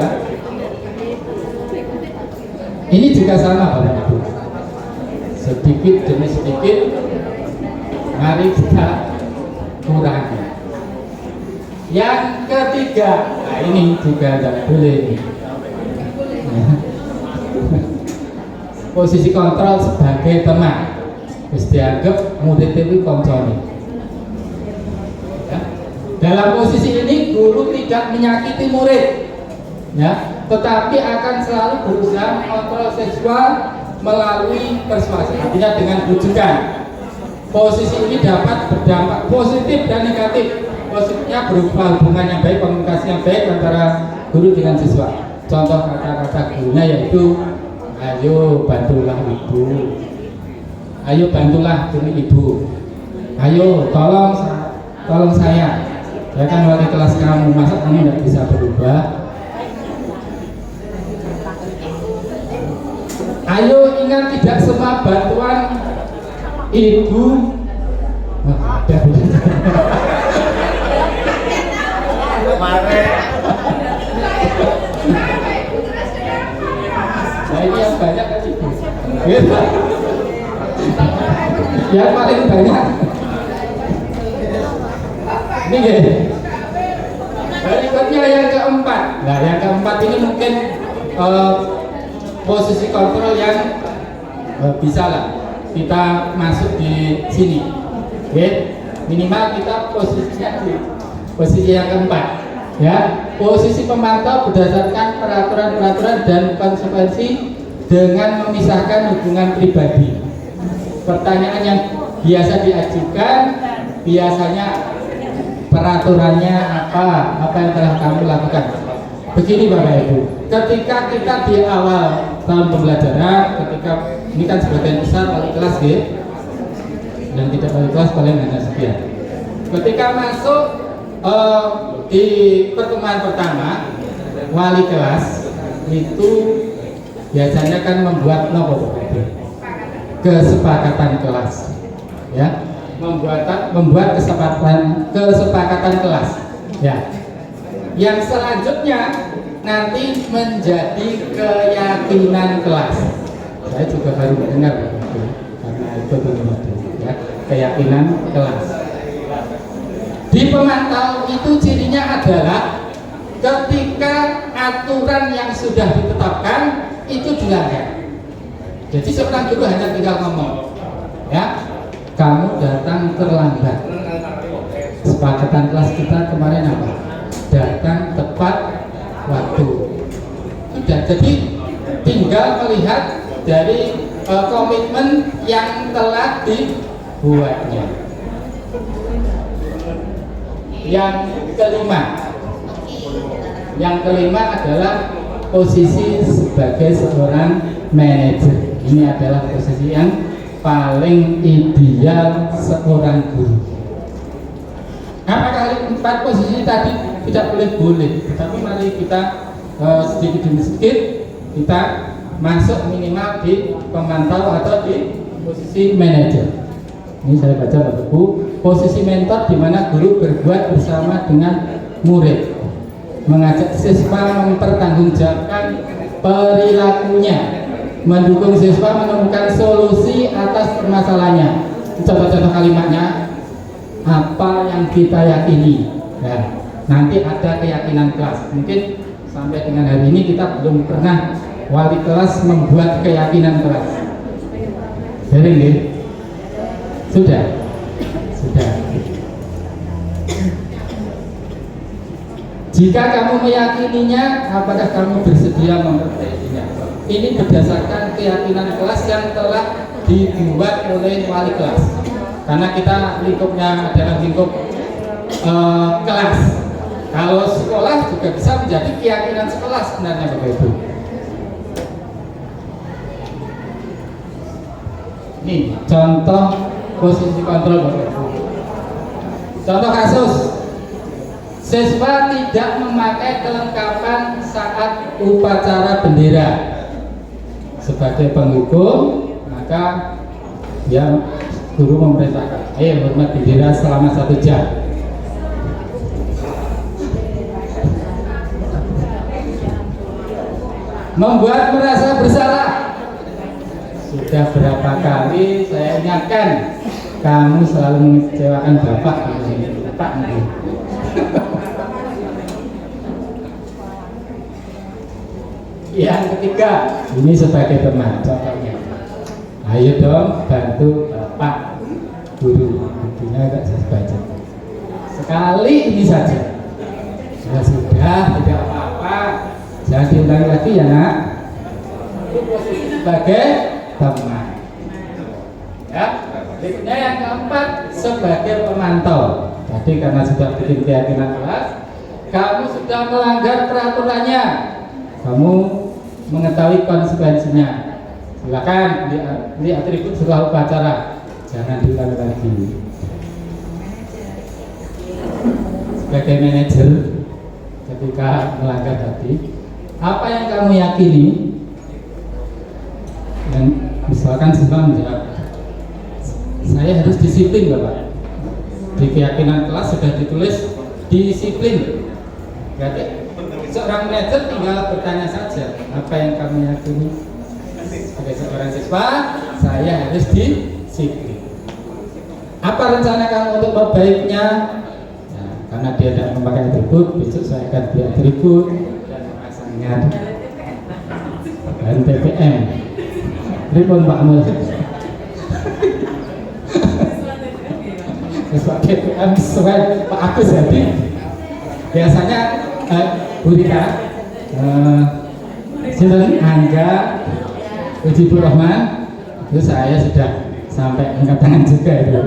Ini juga sama Bapak Ibu. Sedikit demi sedikit mari kita kurangi. Yang ketiga, nah ini juga tidak boleh. Posisi kontrol sebagai teman, terus dianggap murid itu konconi. Ya. Dalam posisi ini guru tidak menyakiti murid, ya, tetapi akan selalu berusaha mengontrol siswa melalui persuasi, artinya dengan bujukan. Posisi ini dapat berdampak positif dan negatif. Positifnya berupa hubungan yang baik, komunikasi yang baik antara guru dengan siswa. Contoh kata-kata gurunya yaitu, ayo bantulah ibu, ayo bantulah demi ibu, ayo tolong saya kan wali kelas kamu, masa kamu tidak bisa berubah. Ayo ingat tidak semua bantuan ibu ada. Nah ini yang banyak kan ibu. Yang paling banyak ini gini. Berikutnya yang keempat. Nah yang keempat ini mungkin posisi kontrol yang bisa lah kita masuk di sini. Minimal kita posisinya di posisi yang keempat. Ya, posisi pemantau berdasarkan peraturan-peraturan dan konsekuensi dengan memisahkan hubungan pribadi. Pertanyaan yang biasa diajukan biasanya peraturannya apa yang telah kamu lakukan. Begini Bapak Ibu, ketika kita di awal tahun pembelajaran, ketika ini kan sebagian besar wali kelas dan tidak wali kelas paling hanya sekian. Ketika masuk di pertemuan pertama, wali kelas itu biasanya kan membuat kesepakatan kelas, ya, membuat kesepakatan kelas, ya. Yang selanjutnya nanti menjadi keyakinan kelas. Saya juga baru mendengar karena itu ya, keyakinan kelas. Di pemantau itu cirinya adalah ketika aturan yang sudah ditetapkan itu dilanggar. Jadi seorang guru hanya tinggal ngomong, ya, kamu datang terlambat. Kesepakatan kelas kita kemarin apa? Datang tepat waktu. Sudah, jadi tinggal melihat dari komitmen yang telah dibuatnya. Yang kelima adalah posisi sebagai seorang manajer. Ini adalah posisi yang paling ideal seorang guru. Apakah empat posisi tadi tidak boleh, tetapi mari kita sedikit demi sedikit kita masuk minimal di pemantau atau di posisi manajer. Ini saya baca Bapak Ibu, posisi mentor di mana guru berbuat bersama dengan murid, mengajak siswa mempertanggungjawabkan perilakunya, mendukung siswa menemukan solusi atas permasalahannya. Contoh-contoh kalimatnya, apa yang kita yakini. Ya, nanti ada keyakinan kelas. Mungkin sampai dengan hari ini kita belum pernah wali kelas membuat keyakinan kelas. Sering ya? Sudah. Jika kamu meyakininya, apakah kamu bersedia memperbaikinya? Ini berdasarkan keyakinan kelas yang telah dibuat oleh wali kelas. Karena kita lingkupnya adalah lingkup kelas. Kalau sekolah juga bisa menjadi keyakinan sekolah sebenarnya Bapak Ibu. Ini contoh posisi kontrol Bapak Ibu. Contoh kasus, siswa tidak memakai kelengkapan saat upacara bendera. Sebagai penghukum, maka dia guru memerintahkan, ayo hormat bendera selama 1 jam. Membuat merasa bersalah. Sudah berapa kali saya ingatkan, kamu selalu mengecewakan bapak. Yang ketiga, ini sebagai teman, contohnya, ayo dong bantu bapak guru, bukunya agak saya baca. Sekali ini saja, ya sudah, tidak apa-apa, jangan diulangi lagi ya nak. Itu posisi sebagai teman. Ya, berikutnya yang keempat sebagai pemantau. Jadi karena sudah bikin keyakinan kelas, kamu sudah melanggar peraturannya, kamu mengetahui konsekuensinya. Silakan di atribut setelah upacara, jangan diulangi lagi. Sebagai manajer, ketika melanggar tadi, apa yang kamu yakini? Dan misalkan siswa menjawab, saya harus disiplin Bapak. Di keyakinan kelas sudah ditulis disiplin. Berarti seorang manajer tinggal bertanya saja, apa yang kamu yakini? Sebagai seorang siswa, saya harus disiplin. Apa rencana kamu untuk membaiknya? Nah, karena dia tidak memakai atribut, besok saya akan beli atribut dan memasangnya dan TPM. Ribon Pak Mul. Sesuai TPM sesuai Pak Agus jadi. Biasanya Bu Rika, Sinten Angga, Ujibur Rahman, itu saya sudah sampai angkat tangan juga itu.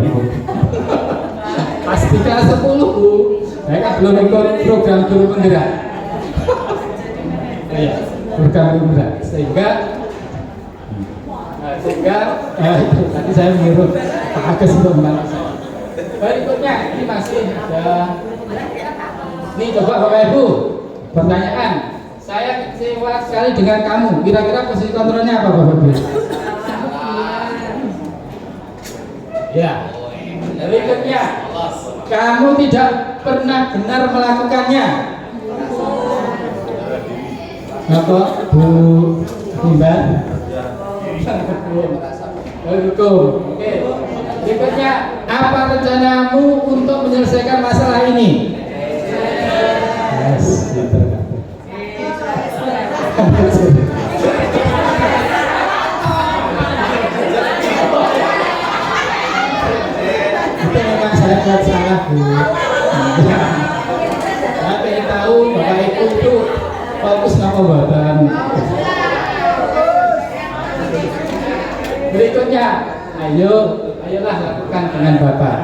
Pas di kelas 10 Bu, saya kan belum ikut program guru penggerak. Iya, program guru penggerak. Sehingga tadi saya menyuruh Pak Agus untuk membantu saya. Berikutnya ini masih ada. Ini coba Bapak Ibu, pertanyaan. Saya kecewa sekali dengan kamu. Kira-kira posisi kontrolnya apa Bapak Ibu? Ya. Berikutnya, kamu tidak pernah benar melakukannya. Apa Bu Timban? Hukum. Oke. Berikutnya, apa rencanamu untuk menyelesaikan masalah ini? Yes, itu memang saya buat salah Bu. Saya ingin tahu Bapak Ibu itu fokus apa badan. Berikutnya, ayolah lakukan dengan Bapak.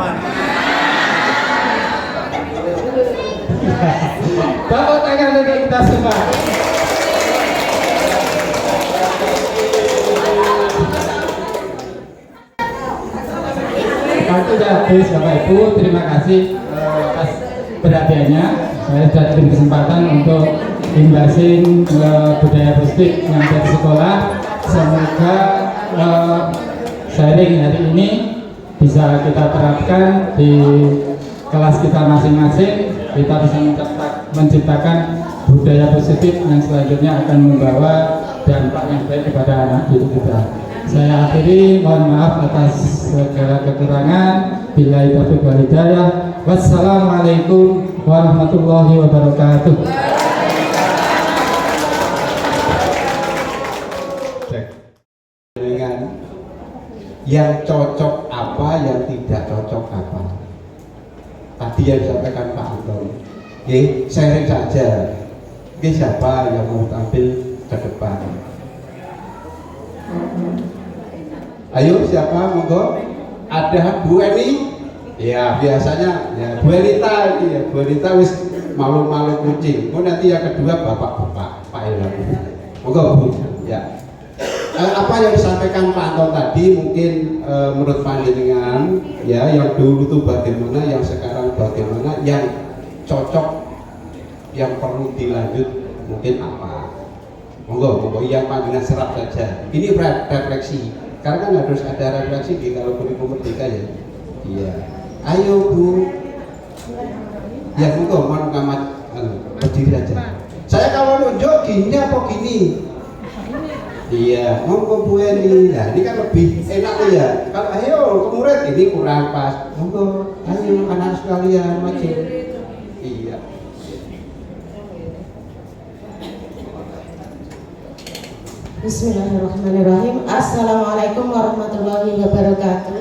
Bapak tangan untuk kita semua. Waktu sudah habis Bapak Ibu, terima kasih atas perhatiannya. Saya sudah diberi kesempatan untuk imbasin budaya positif yang ada di sekolah. Semoga sharing hari ini bisa kita terapkan di kelas kita masing-masing. kita bisa menciptakan budaya positif yang selanjutnya akan membawa dampak yang baik kepada anak didik kita. Saya akhiri, mohon maaf atas segala kekurangan. Billahi taufiq wal hidayah. Wassalamualaikum warahmatullahi wabarakatuh. Dengan yang cocok apa, yang tidak cocok apa. Tadi yang disampaikan Pak Anton. Oke, sharing saja. Oke, siapa yang mau tampil ke depan? Ayo, siapa? Monggo. Ada Bu Eni? Ya, biasanya ya Bu Enita ini ya. Bu Enita wis malu-malu kucing. Oh, nanti yang kedua Bapak Pak Ilham. Monggo Bu. Ya. Apa yang disampaikan Pak Anton tadi mungkin menurut panjenengan ya, yang dulu itu bagaimana, yang sekarang bagaimana, yang cocok, yang perlu dilanjut mungkin apa? Monggo yang panjenengan serap saja. Ini refleksi. Karena kan harus ada refleksi di kalau kurikulum merdeka ya. Iya. Ayo Bu. Ya monggo mohon kamat berdiri saja. Saya kalau nunjuk gini apa gini? Iya, monggo Bu Eni. Nah, ini kan lebih enak ya. Kalau ayo ke murid ini kurang pas. Monggo, ayo anak sekalian maju. Iya. Bismillahirrahmanirrahim. Assalamualaikum warahmatullahi wabarakatuh.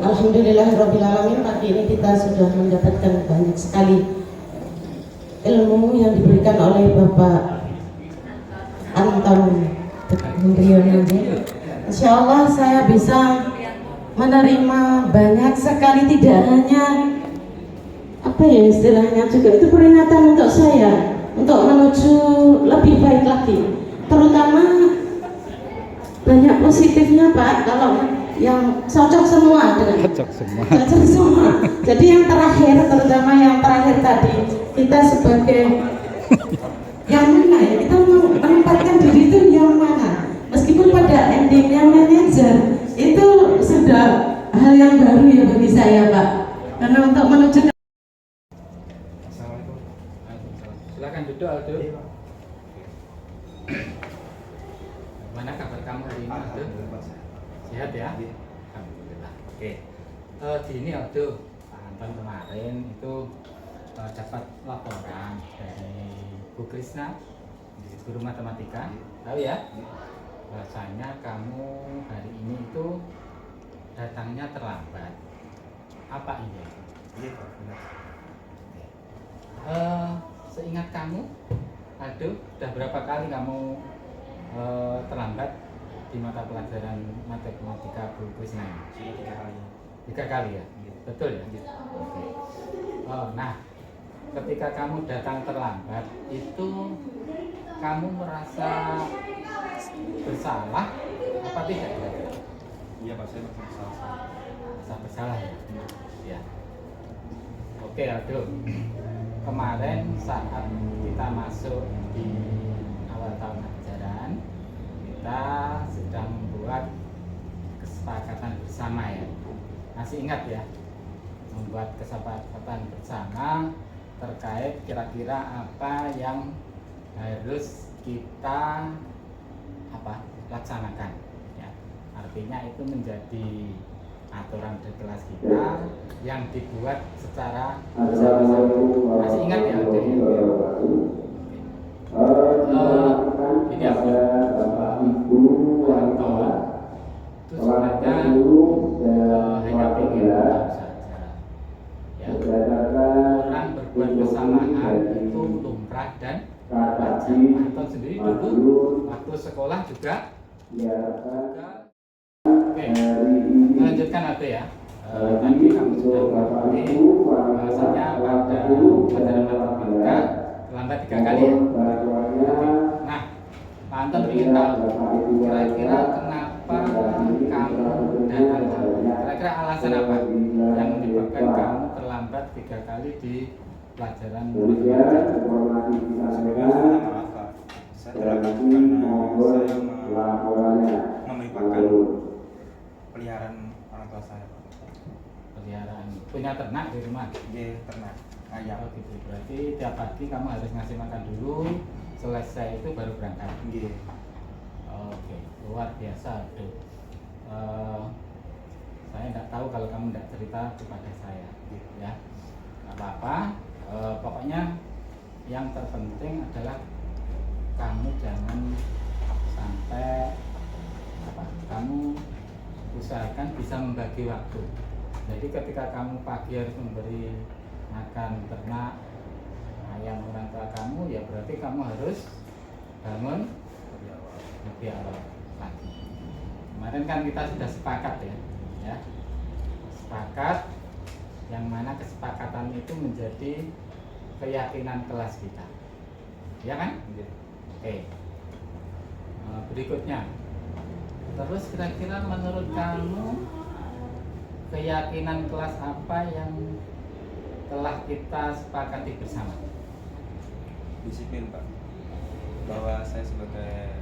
Alhamdulillahirrahmanirrahim. Pagi ini kita sudah mendapatkan banyak sekali ilmu yang diberikan oleh Bapak Anton Hendriono. Insya Allah saya bisa menerima banyak sekali, tidak hanya apa ya istilahnya, juga itu peringatan untuk saya untuk menuju lebih baik lagi, terutama banyak positifnya Pak. Kalau yang cocok semua dengan cocok semua. Jadi yang terakhir, terutama yang terakhir tadi, kita sebagai yang mana ya, kita menempatkan diri itu yang mana, meskipun pada endingnya manajer itu sudah hal yang baru ya bagi saya Pak, karena untuk menuju. Silakan duduk Aldo. Mana kabar kamu hari ini Aldo? Sehat ya? Alhamdulillah. Oke. Di ini Aldo, Pak Anton kemarin itu dapat laporan dari Bu Krisna, guru matematika. Tahu ya? Bahasanya kamu hari ini itu datangnya terlambat. Apa ini? Iya Pak, benar. Seingat kamu, aduh, sudah berapa kali kamu terlambat di mata pelajaran matematika Bu Krisna? 3 kali. 3 kali ya? Betul ya? Oke. Nah, ketika kamu datang terlambat, itu kamu merasa bersalah apa tidak? Iya Pak, saya merasa bersalah. Merasa bersalah ya? Ya. Oke Aldo, kemarin saat kita masuk di awal tahun ajaran, kita sudah membuat kesepakatan bersama ya. Masih ingat ya? Membuat kesepakatan bersama terkait kira-kira apa yang harus kita laksanakan ya. Artinya itu menjadi aturan di kelas kita yang dibuat secara bersama-sama. Masih ingat ya Aldo? Ini apa? Orang tua itu sebenarnya hanya ingin tahu saja ya. Orang berbuat kesalahan itu lumrah dan wajar. Anton sendiri dulu waktu sekolah juga. Oke, lanjutkan Aldo ya. Tadi kamu sudah mengetahui bahasanya pada pelajaran matematika terlambat 3 kali ya. Nah, Pak Anton ingin tahu kira-kira kenapa kamu datang terlambat? Kira-kira alasan apa yang menyebabkan kamu terlambat 3 kali di pelajaran matematika? Sebenarnya maaf Pak, saya terlambat karena saya memeliharakan peliharaan orang tua saya. Peliharaan punya ternak di rumah? Nggih, ternak ayam. Oh gitu. Berarti tiap pagi kamu harus ngasih makan dulu, selesai itu baru berangkat. Nggih. Oke, luar biasa. Aduh. Saya tidak tahu kalau kamu tidak cerita kepada saya, ya. Nggak apa-apa. Pokoknya yang terpenting adalah kamu jangan sampai kamu usahakan bisa membagi waktu. Jadi ketika kamu pagi harus memberi makan ternak ayam orang tua kamu, ya berarti kamu harus bangun lebih awal lagi. Kemarin kan kita sudah sepakat ya, sepakat yang mana kesepakatan itu menjadi keyakinan kelas kita, ya kan? Oke. Berikutnya, terus kira-kira menurut kamu keyakinan kelas apa yang telah kita sepakati bersama? Disiplin, Pak. Bahwa saya sebagai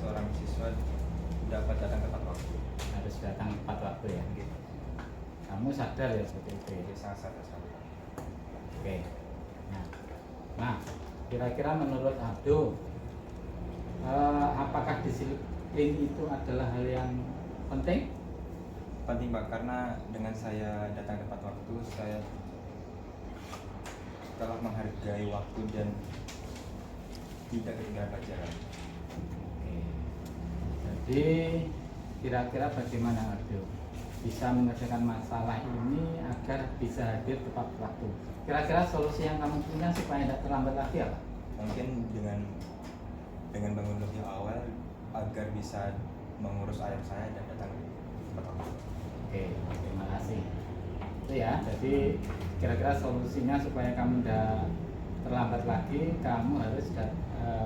seorang siswa dapat datang tepat waktu. Harus datang tepat waktu ya. Kamu sadar ya seperti itu ya? Sangat sadar sekali, Pak. Oke. Nah, kira-kira menurut Abdul, apakah disiplin itu adalah hal yang penting? Penting, Pak, karena dengan saya datang tepat waktu, saya telah menghargai waktu dan tidak ketinggalan pelajaran. Oke. Jadi kira-kira bagaimana Abdul bisa menyelesaikan masalah ini agar bisa hadir tepat waktu? Kira-kira solusi yang kamu punya supaya tidak terlambat lagi apa? Mungkin dengan bangun lebih awal agar bisa mengurus ayam saya dan datang tepat waktu. Oke, terima kasih. Itu ya, jadi kira-kira solusinya supaya kamu tidak terlambat lagi, kamu harus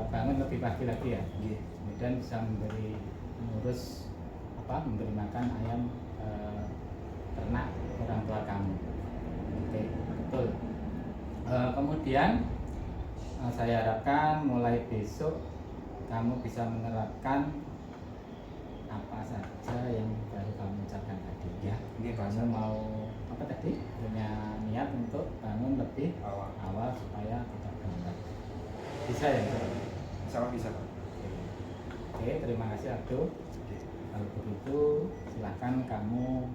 bangun lebih pagi lagi ya. Kemudian bisa mengurus memberi makan ayam ternak orang tua kamu. Oke, betul. Kemudian saya harapkan mulai besok kamu bisa menerapkan apa saja yang baru kamu ucapkan tadi ya. Kamu mau apa tadi? Punya niat untuk bangun lebih awal supaya tidak terlambat. Bisa ya? Insya bisa, Pak. Oke, terima kasih Abdul. Kalau begitu silahkan kamu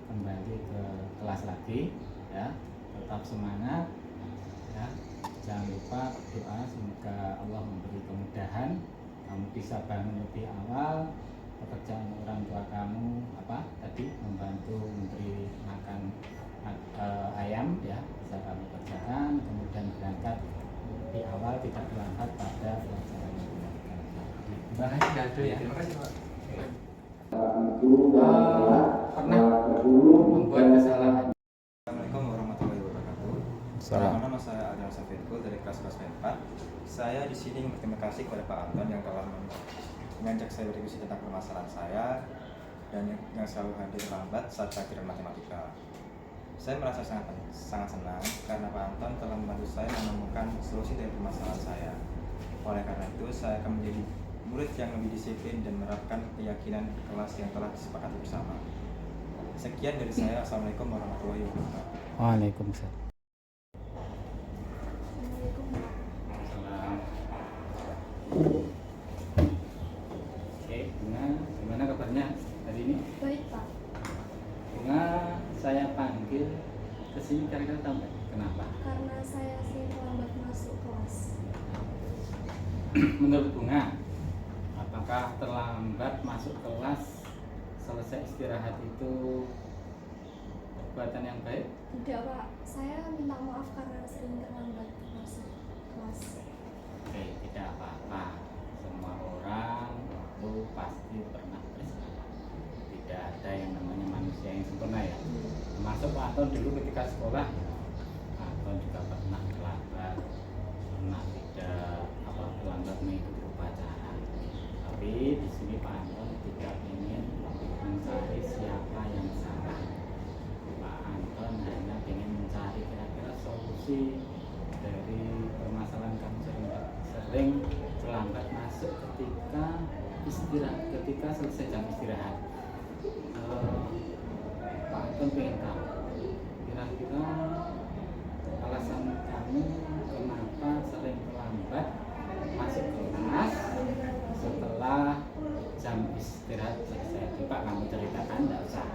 kembali ke kelas lagi ya. Tetap semangat ya. Jangan lupa berdoa semoga Allah memberi kemudahan, kamu bisa bangun lebih awal. Pekerjaan orang tua kamu membantu memberi makan ayam ya, bisa kamu kerjakan, kemudian berangkat lebih awal, tidak terlambat pada pelajaran yang dilakukan. Terima kasih Abdul ya. Terima kasih, Pak. Pernah membuat kesalahan? Assalamualaikum warahmatullahi wabarakatuh. Nama saya Adrian Safirko dari kelas 4. Saya di sini berterima kasih kepada Pak Anton yang telah mengajak saya berdiskusi tentang permasalahan saya dan yang selalu hadir lambat saat pelajaran matematika. Saya merasa sangat senang karena Pak Anton telah membantu saya menemukan solusi dari permasalahan saya. Oleh karena itu, saya akan menjadi murid yang lebih disiplin dan menerapkan keyakinan kelas yang telah disepakati bersama. Sekian dari saya. Assalamualaikum warahmatullahi wabarakatuh. Waalaikumsalam. Oke, Bunga, gimana kabarnya hari ini? Baik, Pak. Bunga, saya panggil ke sini kira-kira tahu nggak kenapa? Karena saya sering terlambat masuk kelas. Menurut Bunga, apakah terlambat masuk kelas selesai istirahat itu perbuatan yang baik? Tidak, Pak. Saya minta maaf karena sering terlambat masuk kelas. Oke, tidak apa-apa. Semua orang itu pasti pernah bersalah. Tidak ada yang namanya manusia yang sempurna ya. Termasuk Pak Anton dulu ketika sekolah, Pak Anton juga pernah terlambat, pernah tidak terlambat mengikuti upacara. Tapi di sini Pak Anton tidak ingin mencari siapa yang salah. Pak Anton hanya ingin mencari kira-kira solusi dari permasalahan kamu sering terlambat masuk ketika istirahat, ketika selesai jam istirahat. Pak Anton ingin tahu kira-kira alasan kamu kenapa sering terlambat masuk kelas setelah jam istirahat selesai? Coba kamu ceritakan, tidak usah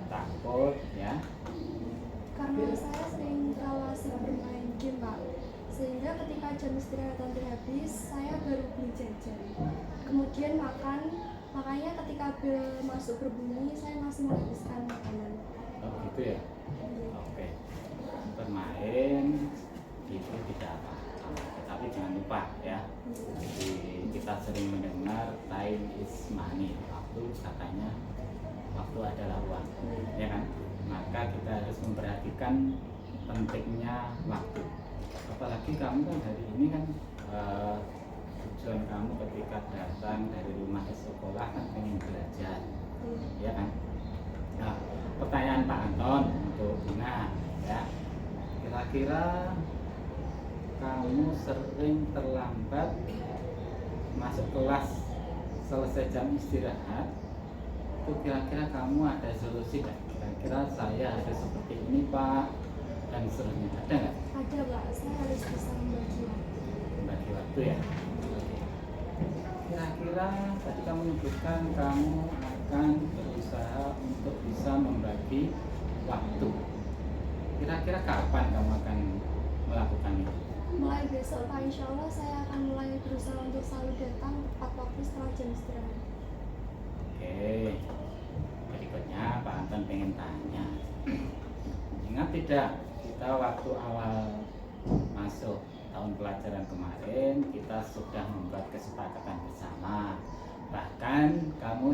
takut ya. Karena saya sering kalah bermain game, Pak. Sehingga ketika jam istirahat nanti habis, saya baru beli jajan. Kemudian makan, makanya ketika bel masuk berbunyi, saya masih menghabiskan makanan. Oh gitu ya. Oke. Bermain itu tidak apa-apa, tapi jangan lupa ya. Jadi kita sering mendengar time is money. Waktu katanya waktu adalah uang, ya kan? Maka kita harus memperhatikan pentingnya waktu. Apalagi kamu kan hari ini kan tujuan kamu ketika datang dari rumah ke sekolah kan pengen belajar, ya kan? Nah, pertanyaan Pak Anton untuk Bina ya, kira-kira kamu sering terlambat masuk kelas selesai jam istirahat, itu kira-kira kamu ada solusi nggak? Kira-kira saya harus seperti ini Pak dan seterusnya, ada nggak? Ada, Pak. Saya harus bisa membagi waktu. Membagi waktu ya. Oke. Kira-kira tadi kamu menyebutkan kamu akan berusaha untuk bisa membagi waktu. Kira-kira kapan kamu akan melakukan itu? Mulai besok, Pak, insya Allah saya akan mulai berusaha untuk selalu datang tepat waktu setelah jam istirahat. Oke. Berikutnya Pak Anton pengen tanya. Ingat tidak, kita waktu awal masuk tahun pelajaran kemarin kita sudah membuat kesepakatan bersama. Bahkan kamu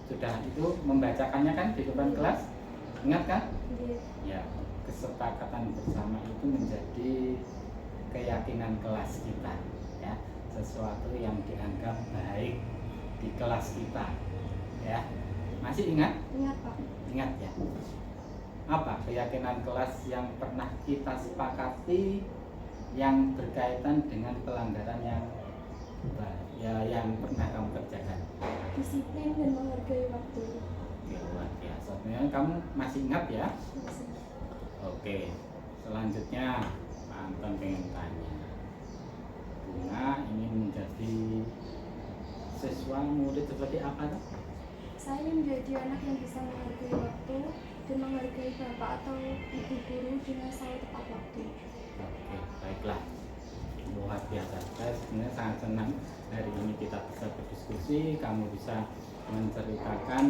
sudah itu membacakannya kan di depan kelas, ingat kan? Ya, kesepakatan bersama itu menjadi keyakinan kelas kita, ya, sesuatu yang dianggap baik di kelas kita, ya. Masih ingat? Ingat, Pak. Ingat ya. Apa keyakinan kelas yang pernah kita sepakati yang berkaitan dengan pelanggaran yang pernah kamu kerjakan? Disiplin dan menghargai waktu. Oke, luar biasa. Sebenarnya kamu masih ingat ya? Masih. Oke, selanjutnya Pak Anton pengen tanya, Bunga ingin menjadi siswa murid seperti apa tuh? Saya ingin menjadi anak yang bisa menghargai waktu dan menghargai bapak atau ibu guru dengan selalu tepat waktu. Oke, baiklah. Luar biasa. Saya sebenarnya sangat senang hari ini kita bisa berdiskusi. Kamu bisa menceritakan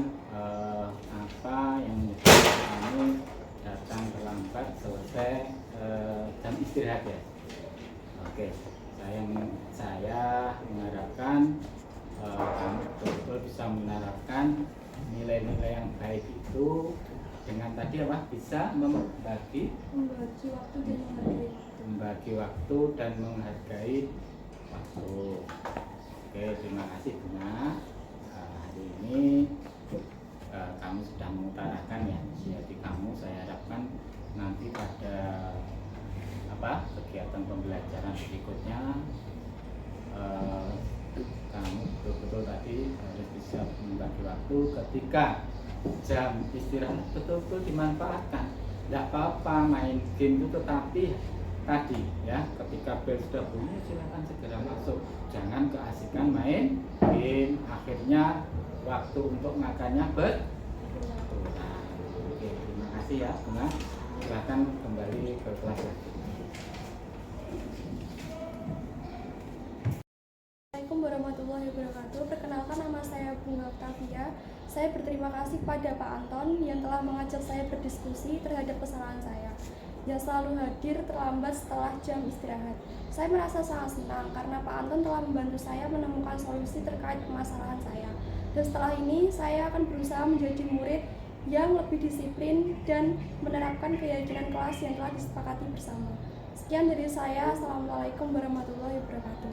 apa yang membuat kamu datang terlambat selesai jam istirahat ya. Oke, saya mengharapkan kamu betul-betul bisa menerapkan nilai-nilai yang baik itu dengan tadi apa? Bisa membagi waktu dan menghargai waktu. Oke, terima kasih Bunga. Hari ini kamu sudah mengutarakan ya, jadi kamu saya harapkan nanti pada kegiatan pembelajaran berikutnya kamu betul-betul tadi harus bisa membagi waktu ketika jam istirahat betul-betul dimanfaatkan. Tidak apa-apa main game itu, tetapi tadi ya ketika bel sudah bunyi silakan segera masuk, jangan keasikan main game, akhirnya waktu untuk makannya berkurang. Oke, terima kasih ya Bunga, silakan kembali ke kelas lagi. Assalamualaikum warahmatullahi wabarakatuh. Perkenalkan, nama saya Bunga Octavia. Saya berterima kasih pada Pak Anton yang telah mengajak saya berdiskusi terhadap kesalahan saya yang selalu hadir terlambat setelah jam istirahat. Saya merasa sangat senang karena Pak Anton telah membantu saya menemukan solusi terkait permasalahan saya. Dan setelah ini saya akan berusaha menjadi murid yang lebih disiplin dan menerapkan keyakinan kelas yang telah disepakati bersama. Sekian dari saya. Assalamualaikum warahmatullahi wabarakatuh.